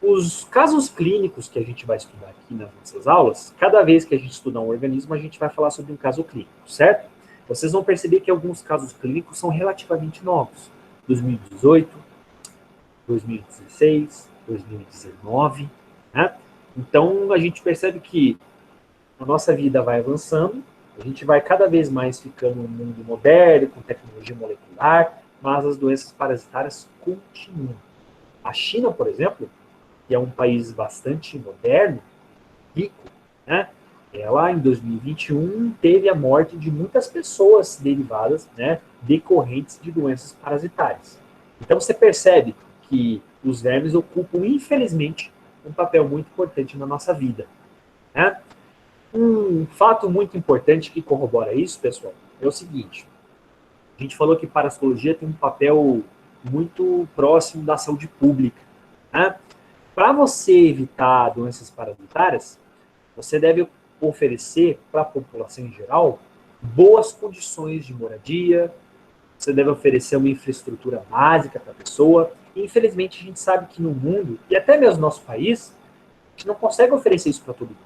Os casos clínicos que a gente vai estudar aqui nas nossas aulas, cada vez que a gente estudar um organismo, a gente vai falar sobre um caso clínico, certo? Vocês vão perceber que alguns casos clínicos são relativamente novos. 2018, 2016, 2019, né? Então, a gente percebe que a nossa vida vai avançando, a gente vai cada vez mais ficando num mundo moderno, com tecnologia molecular, mas as doenças parasitárias continuam. A China, por exemplo, que é um país bastante moderno, rico, né? Ela, em 2021, teve a morte de muitas pessoas derivadas, né, decorrentes de doenças parasitárias. Então, você percebe que os vermes ocupam, infelizmente, um papel muito importante na nossa vida. Né? Um fato muito importante que corrobora isso, pessoal, é o seguinte. A gente falou que parasitologia tem um papel muito próximo da saúde pública. Né? Para você evitar doenças parasitárias, você deve oferecer para a população em geral boas condições de moradia, você deve oferecer uma infraestrutura básica para a pessoa. E, infelizmente, a gente sabe que no mundo, e até mesmo no nosso país, a gente não consegue oferecer isso para todo mundo.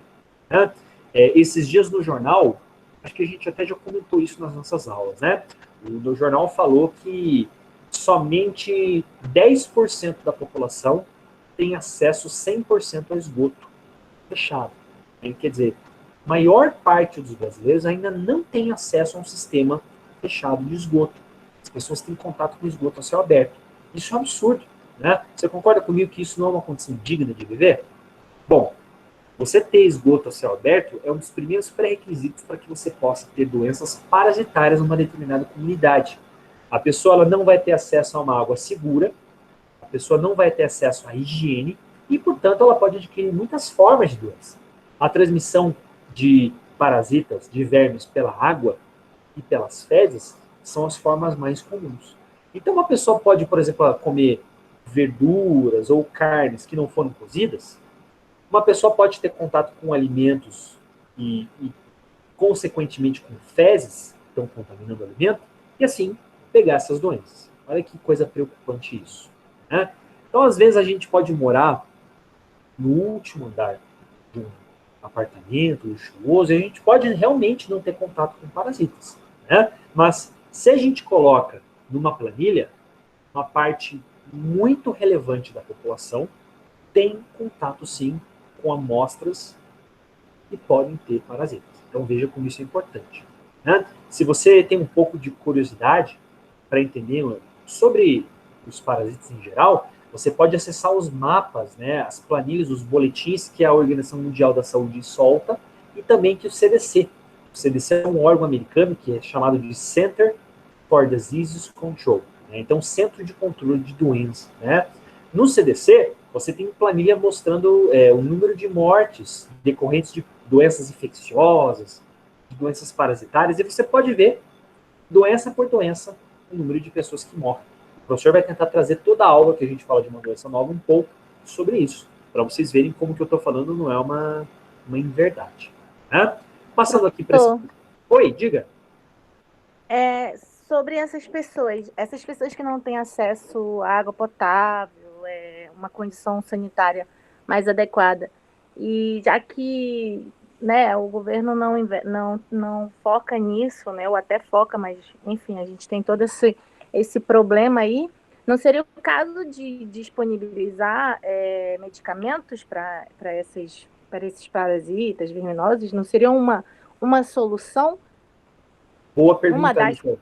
Né? Esses dias no jornal, acho que a gente até já comentou isso nas nossas aulas, né? O jornal falou que somente 10% da população tem acesso 100% ao esgoto fechado. Quer dizer, a maior parte dos brasileiros ainda não tem acesso a um sistema fechado de esgoto. As pessoas têm contato com o esgoto a céu aberto. Isso é um absurdo. Né? Você concorda comigo que isso não é uma condição digna de viver? Bom, você ter esgoto a céu aberto é um dos primeiros pré-requisitos para que você possa ter doenças parasitárias numa determinada comunidade. A pessoa ela não vai ter acesso a uma água segura, a pessoa não vai ter acesso à higiene e, portanto, ela pode adquirir muitas formas de doença. A transmissão de parasitas, de vermes pela água e pelas fezes são as formas mais comuns. Então, uma pessoa pode, por exemplo, comer verduras ou carnes que não foram cozidas. Uma pessoa pode ter contato com alimentos e consequentemente, com fezes que estão contaminando o alimento e, assim, pegar essas doenças. Olha que coisa preocupante isso. Né? Então, às vezes, a gente pode morar no último andar de um apartamento luxuoso e a gente pode realmente não ter contato com parasitas. Né? Mas, se a gente coloca numa planilha, uma parte muito relevante da população tem contato, sim, com amostras que podem ter parasitas. Então, veja como isso é importante. Né? Se você tem um pouco de curiosidade para entender sobre os parasitas em geral, você pode acessar os mapas, né, as planilhas, os boletins que a Organização Mundial da Saúde solta e também que o CDC. O CDC é um órgão americano que é chamado de Center for Disease Control, né? Então, Centro de Controle de Doenças, né? No CDC, você tem planilha mostrando o número de mortes decorrentes de doenças infecciosas, de doenças parasitárias, e você pode ver, doença por doença, o número de pessoas que morrem. O professor vai tentar trazer toda a aula que a gente fala de uma doença nova um pouco sobre isso, para vocês verem como que eu estou falando não é uma inverdade. Né? Passando aqui para esse... Oi, diga. Sobre essas pessoas que não têm acesso à água potável, uma condição sanitária mais adequada, e já que, né, o governo não foca nisso, né, ou até foca, mas, enfim, a gente tem todo esse problema aí, não seria o caso de disponibilizar medicamentos para esses parasitas venenosos? Não seria uma solução? Boa pergunta, Nicole.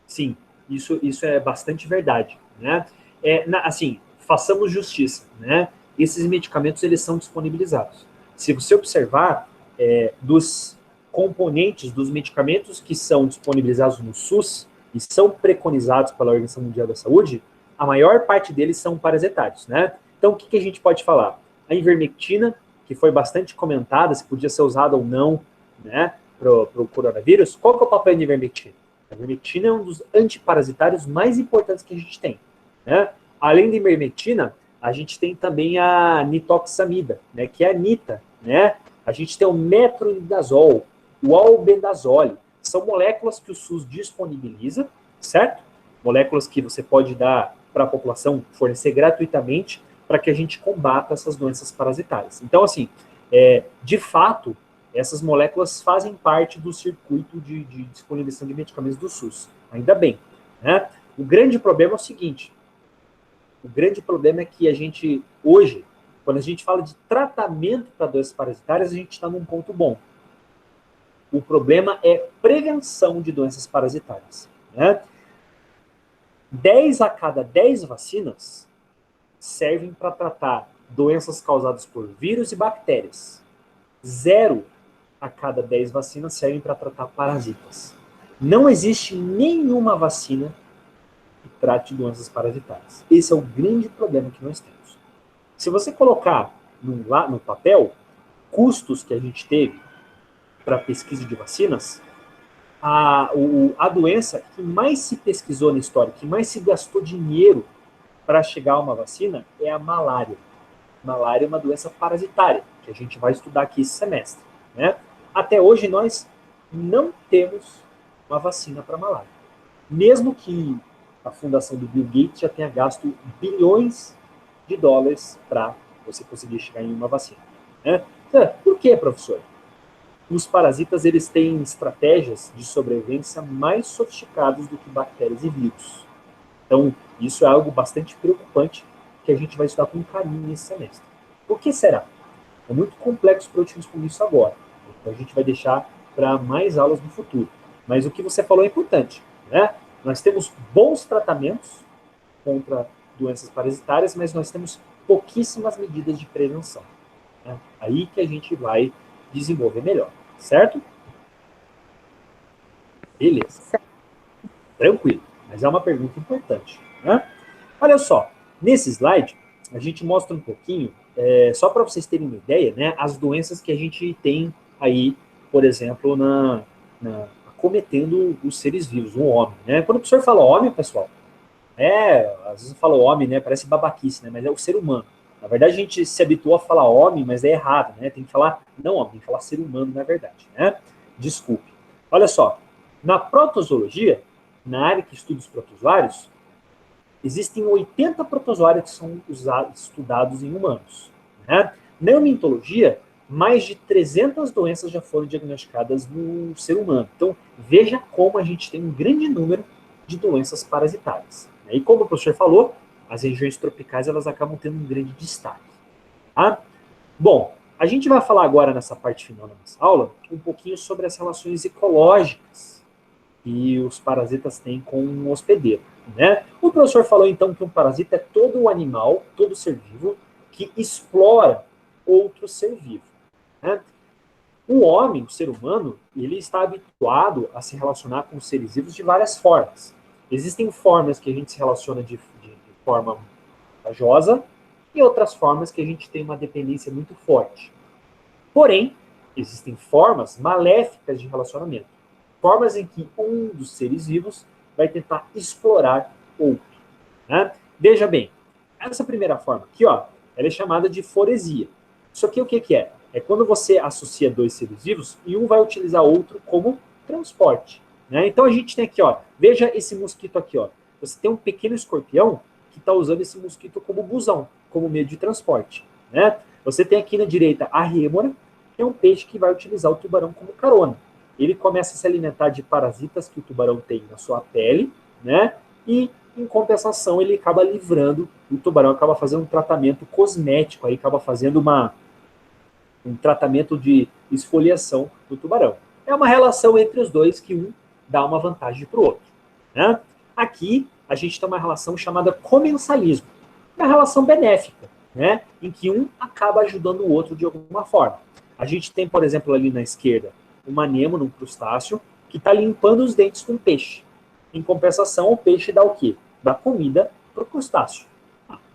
Sim, isso é bastante verdade, né? Assim, façamos justiça, né? Esses medicamentos, eles são disponibilizados. Se você observar, dos componentes dos medicamentos que são disponibilizados no SUS e são preconizados pela Organização Mundial da Saúde, a maior parte deles são parasitários, né? Então, o que a gente pode falar? A ivermectina, que foi bastante comentada, se podia ser usada ou não, né, para o coronavírus. Qual que é o papel da ivermectina? A ivermectina é um dos antiparasitários mais importantes que a gente tem, né? Além da ivermectina, a gente tem também a nitoxamida, né, que é a nita, né? A gente tem o metronidazol, o albendazole. São moléculas que o SUS disponibiliza, certo? Moléculas que você pode dar para a população, fornecer gratuitamente, para que a gente combata essas doenças parasitárias. Então, assim, de fato, essas moléculas fazem parte do circuito de disponibilização de medicamentos do SUS. Ainda bem, né? O grande problema é o seguinte, o grande problema é que a gente, hoje, quando a gente fala de tratamento para doenças parasitárias, a gente está num ponto bom. O problema é prevenção de doenças parasitárias, né? 10 a cada 10 vacinas servem para tratar doenças causadas por vírus e bactérias. 0 a cada 10 vacinas servem para tratar parasitas. Não existe nenhuma vacina que trate doenças parasitárias. Esse é o grande problema que nós temos. Se você colocar no papel custos que a gente teve para pesquisa de vacinas, a doença que mais se pesquisou na história, que mais se gastou dinheiro para chegar a uma vacina é a malária. Malária é uma doença parasitária, que a gente vai estudar aqui esse semestre, né? Até hoje nós não temos uma vacina para malária. Mesmo que a fundação do Bill Gates já tenha gasto bilhões de dólares para você conseguir chegar em uma vacina, né? Por que, professor? Os parasitas, eles têm estratégias de sobrevivência mais sofisticadas do que bactérias e vírus. Então, isso é algo bastante preocupante que a gente vai estudar com carinho nesse semestre. Por que será? É muito complexo para eu te responder isso agora. Então, a gente vai deixar para mais aulas no futuro. Mas o que você falou é importante, né? Nós temos bons tratamentos contra doenças parasitárias, mas nós temos pouquíssimas medidas de prevenção, né? Aí que a gente vai desenvolver melhor, certo? Beleza. Tranquilo, mas é uma pergunta importante, né? Olha só, nesse slide, a gente mostra um pouquinho, só para vocês terem uma ideia, né, as doenças que a gente tem aí, por exemplo, acometendo os seres vivos, o homem, né? Quando o professor fala homem, pessoal, às vezes fala homem, né, parece babaquice, né, mas é o ser humano. Na verdade, a gente se habituou a falar homem, mas é errado, né? Tem que falar, não homem, tem que falar ser humano, na verdade, né? Desculpe. Olha só, na protozoologia, na área que estuda os protozoários, existem 80 protozoários que são estudados em humanos, né? Na hematologia, mais de 300 doenças já foram diagnosticadas no ser humano. Então, veja como a gente tem um grande número de doenças parasitárias. E como o professor falou, as regiões tropicais elas acabam tendo um grande destaque. Tá? Bom, a gente vai falar agora nessa parte final da nossa aula um pouquinho sobre as relações ecológicas que os parasitas têm com um hospedeiro, né? O professor falou, então, que um parasita é todo animal, todo ser vivo, que explora outro ser vivo, né? O homem, o ser humano, ele está habituado a se relacionar com os seres vivos de várias formas. Existem formas que a gente se relaciona de forma vantajosa e outras formas que a gente tem uma dependência muito forte. Porém, existem formas maléficas de relacionamento. Formas em que um dos seres vivos vai tentar explorar outro, né? Veja bem, essa primeira forma aqui, ó, ela é chamada de foresia. Isso aqui o que é? É quando você associa dois seres vivos e um vai utilizar outro como transporte, né? Então a gente tem aqui, ó, veja esse mosquito aqui, ó. Você tem um pequeno escorpião que está usando esse mosquito como busão, como meio de transporte, né? Você tem aqui na direita a rêmora, que é um peixe que vai utilizar o tubarão como carona. Ele começa a se alimentar de parasitas que o tubarão tem na sua pele, né? E, em compensação, ele acaba livrando, o tubarão acaba fazendo um tratamento cosmético, aí acaba fazendo um tratamento de esfoliação do tubarão. É uma relação entre os dois que um dá uma vantagem para o outro, né? Aqui, a gente tem uma relação chamada comensalismo, uma relação benéfica, né? Em que um acaba ajudando o outro de alguma forma. A gente tem, por exemplo, ali na esquerda, uma anêmona, um crustáceo, que está limpando os dentes com peixe. Em compensação, o peixe dá o quê? Dá comida para o crustáceo.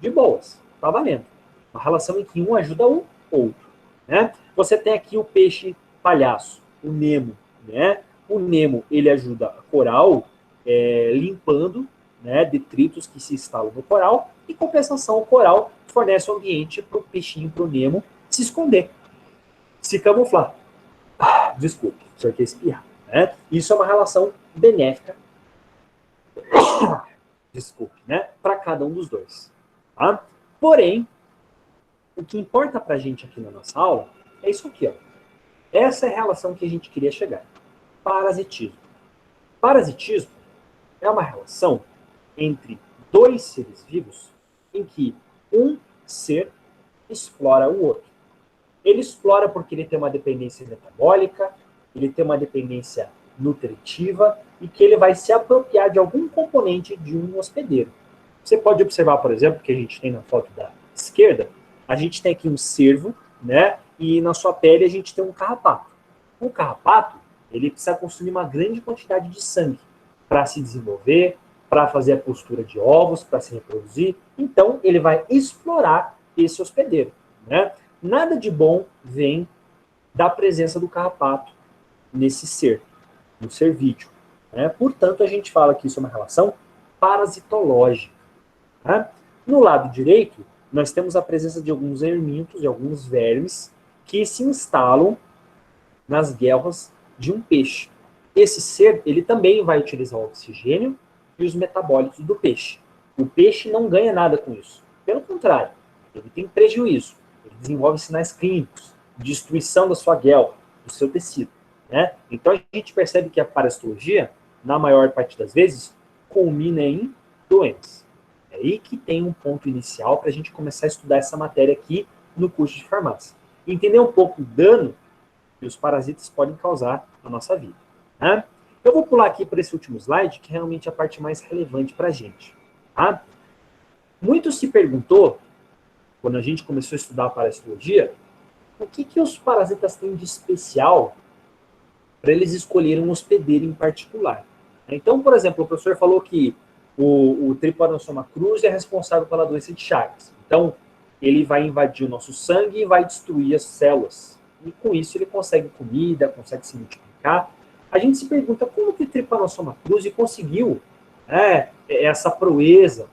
De boas, tá valendo. Uma relação em que um ajuda o outro, né? Você tem aqui o peixe palhaço, o Nemo, né? O Nemo, ele ajuda a coral limpando, né, detritos que se instalam no coral. Em compensação, o coral fornece um ambiente para o peixinho, para o Nemo, se esconder, se camuflar. Desculpe, o senhor quer espirrar, né? Isso é uma relação benéfica, desculpe, né? Para cada um dos dois, tá? Porém, o que importa para a gente aqui na nossa aula é isso aqui, ó. Essa é a relação que a gente queria chegar. Parasitismo. Parasitismo é uma relação entre dois seres vivos em que um ser explora o outro. Ele explora porque ele tem uma dependência metabólica, ele tem uma dependência nutritiva e que ele vai se apropriar de algum componente de um hospedeiro. Você pode observar, por exemplo, que a gente tem na foto da esquerda, a gente tem aqui um cervo, né? E na sua pele a gente tem um carrapato. O carrapato, ele precisa consumir uma grande quantidade de sangue para se desenvolver, para fazer a postura de ovos, para se reproduzir. Então, ele vai explorar esse hospedeiro, né? Nada de bom vem da presença do carrapato nesse ser, no ser vídeo, né? Portanto, a gente fala que isso é uma relação parasitológica, né? No lado direito, nós temos a presença de alguns hermintos, de alguns vermes, que se instalam nas guelras de um peixe. Esse ser, ele também vai utilizar o oxigênio e os metabólitos do peixe. O peixe não ganha nada com isso. Pelo contrário, ele tem prejuízo. Ele desenvolve sinais clínicos, destruição da sua guelra, do seu tecido, né? Então a gente percebe que a parasitologia, na maior parte das vezes, culmina em doenças. É aí que tem um ponto inicial para a gente começar a estudar essa matéria aqui no curso de farmácia. Entender um pouco o dano que os parasitas podem causar na nossa vida, né? Eu vou pular aqui para esse último slide, que é realmente a parte mais relevante para a gente, tá? Muito se perguntou, quando a gente começou a estudar a parasitologia, o que os parasitas têm de especial para eles escolherem um hospedeiro em particular. Então, por exemplo, o professor falou que o Trypanosoma cruzi é responsável pela doença de Chagas. Então, ele vai invadir o nosso sangue e vai destruir as células. E com isso ele consegue comida, consegue se multiplicar. A gente se pergunta como que o Trypanosoma cruzi conseguiu essa proeza,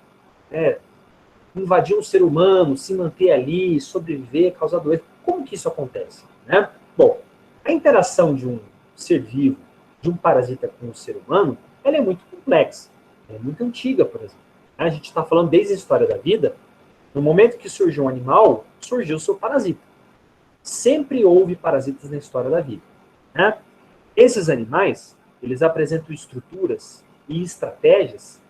invadir um ser humano, se manter ali, sobreviver, causar doença. Como que isso acontece, né? Bom, a interação de um ser vivo, de um parasita com um ser humano, ela é muito complexa. É muito antiga, por exemplo. A gente está falando desde a história da vida. No momento que surgiu um animal, surgiu o seu parasita. Sempre houve parasitas na história da vida, né? Esses animais, eles apresentam estruturas e estratégias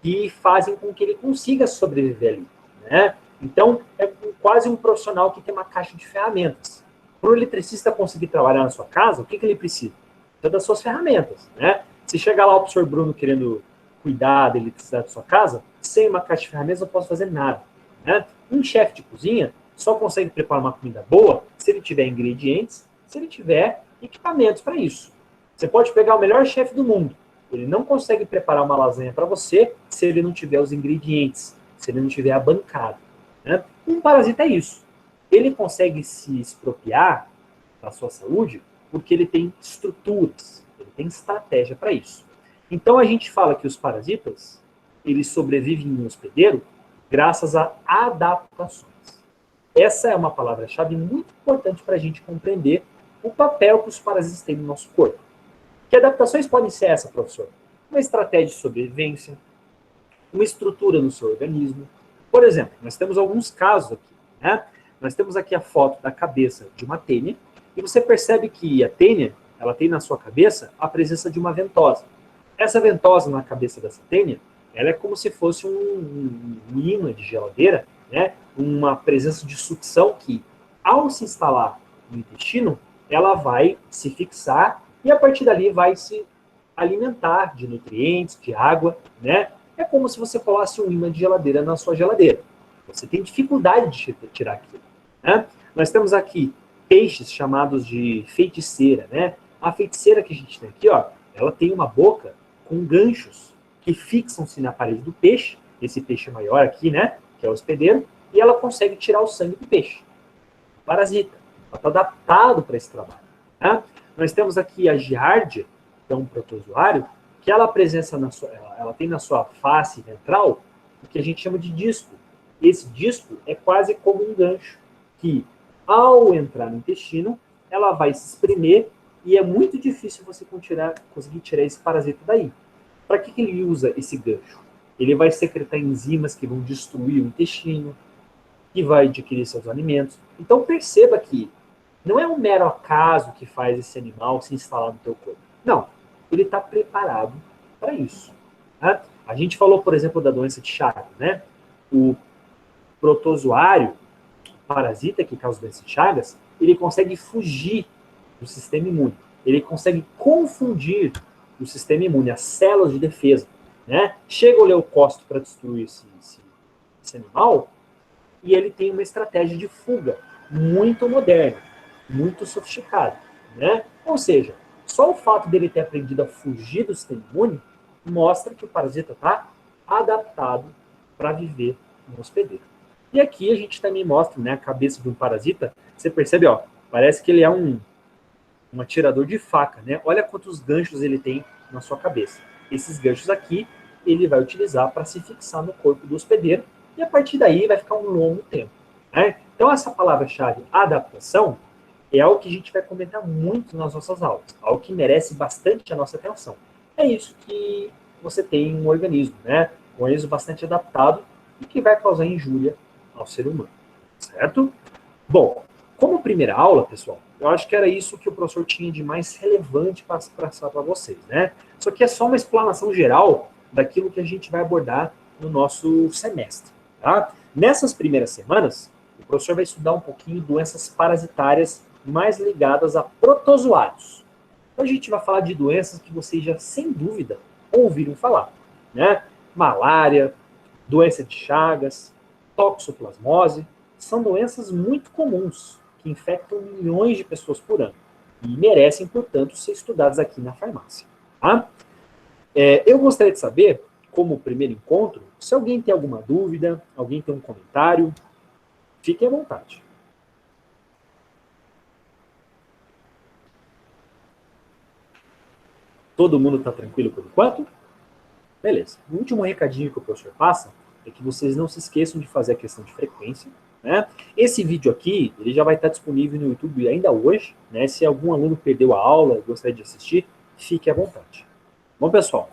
que fazem com que ele consiga sobreviver ali, né? Então, é quase um profissional que tem uma caixa de ferramentas. Para o eletricista conseguir trabalhar na sua casa, o que ele precisa? Precisa das suas ferramentas, né? Se chegar lá o professor Bruno querendo cuidar da eletricidade da sua casa, sem uma caixa de ferramentas eu não posso fazer nada. Né? Um chefe de cozinha só consegue preparar uma comida boa se ele tiver ingredientes, se ele tiver equipamentos para isso. Você pode pegar o melhor chefe do mundo, ele não consegue preparar uma lasanha para você se ele não tiver os ingredientes, se ele não tiver a bancada. Né? Um parasita é isso. Ele consegue se expropriar da sua saúde porque ele tem estruturas, ele tem estratégia para isso. Então a gente fala que os parasitas, eles sobrevivem no hospedeiro graças a adaptações. Essa é uma palavra-chave muito importante para a gente compreender o papel que os parasitas têm no nosso corpo. Que adaptações podem ser essa, professor? Uma estratégia de sobrevivência, uma estrutura no seu organismo. Por exemplo, nós temos alguns casos aqui. Né? Nós temos aqui a foto da cabeça de uma tênia, e você percebe que a tênia, ela tem na sua cabeça a presença de uma ventosa. Essa ventosa na cabeça dessa tênia, ela é como se fosse um imã de geladeira, né? Uma presença de sucção que, ao se instalar no intestino, ela vai se fixar e a partir dali vai se alimentar de nutrientes, de água, né? É como se você colocasse um imã de geladeira na sua geladeira. Você tem dificuldade de tirar aquilo. Né? Nós temos aqui peixes chamados de feiticeira, né? A feiticeira que a gente tem aqui, ó, ela tem uma boca com ganchos que fixam-se na parede do peixe, esse peixe maior aqui, né? Que é o hospedeiro, e ela consegue tirar o sangue do peixe. Parasita. Ela está adaptado para esse trabalho. Né? Nós temos aqui a giardia, que é um protozoário, que ela tem na sua face ventral o que a gente chama de disco. Esse disco é quase como um gancho, que ao entrar no intestino, ela vai se espremer e é muito difícil você conseguir tirar esse parasita daí. Para que ele usa esse gancho? Ele vai secretar enzimas que vão destruir o intestino, que vai adquirir seus alimentos. Então perceba que não é um mero acaso que faz esse animal se instalar no teu corpo. Não, ele está preparado para isso. Né? A gente falou, por exemplo, da doença de Chagas, né? O protozoário, parasita que causa doença de Chagas, ele consegue fugir do sistema imune. Ele consegue confundir o sistema imune, as células de defesa. Né? Chega o leucócito para destruir esse animal e ele tem uma estratégia de fuga muito moderna, muito sofisticada. Né? Ou seja, só o fato dele ter aprendido a fugir do sistema imune mostra que o parasita está adaptado para viver no hospedeiro. E aqui a gente também mostra, né, a cabeça de um parasita. Você percebe, ó, parece que ele é um atirador de faca, né? Olha quantos ganchos ele tem na sua cabeça. Esses ganchos aqui ele vai utilizar para se fixar no corpo do hospedeiro e a partir daí vai ficar um longo tempo. Né? Então essa palavra-chave, adaptação, é algo que a gente vai comentar muito nas nossas aulas, algo que merece bastante a nossa atenção. É isso que você tem um organismo, né? Um organismo bastante adaptado e que vai causar injúria ao ser humano, certo? Bom, como primeira aula, pessoal, eu acho que era isso que o professor tinha de mais relevante para passar para vocês, né? Isso aqui é só uma explanação geral daquilo que a gente vai abordar no nosso semestre, tá? Nessas primeiras semanas, o professor vai estudar um pouquinho doenças parasitárias mais ligadas a protozoários. Então a gente vai falar de doenças que vocês já, sem dúvida, ouviram falar, né? Malária, doença de Chagas, toxoplasmose, são doenças muito comuns, que infectam milhões de pessoas por ano, e merecem, portanto, ser estudadas aqui na farmácia. Tá? Eu gostaria de saber, como primeiro encontro, se alguém tem alguma dúvida, alguém tem um comentário, fiquem à vontade. Todo mundo está tranquilo por enquanto? Beleza. O último recadinho que o professor passa é que vocês não se esqueçam de fazer a questão de frequência. Né? Esse vídeo aqui, ele já vai estar disponível no YouTube ainda hoje. Né? Se algum aluno perdeu a aula e gostaria de assistir, fique à vontade. Bom, pessoal,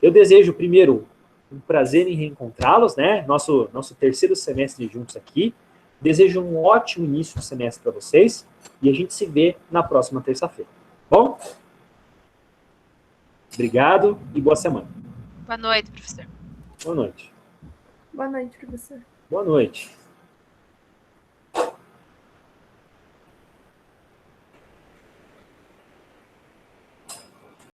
eu desejo primeiro um prazer em reencontrá-los, né? Nosso terceiro semestre juntos aqui. Desejo um ótimo início de semestre para vocês e a gente se vê na próxima terça-feira. Bom? Obrigado e boa semana. Boa noite, professor. Boa noite. Boa noite, professor. Boa noite.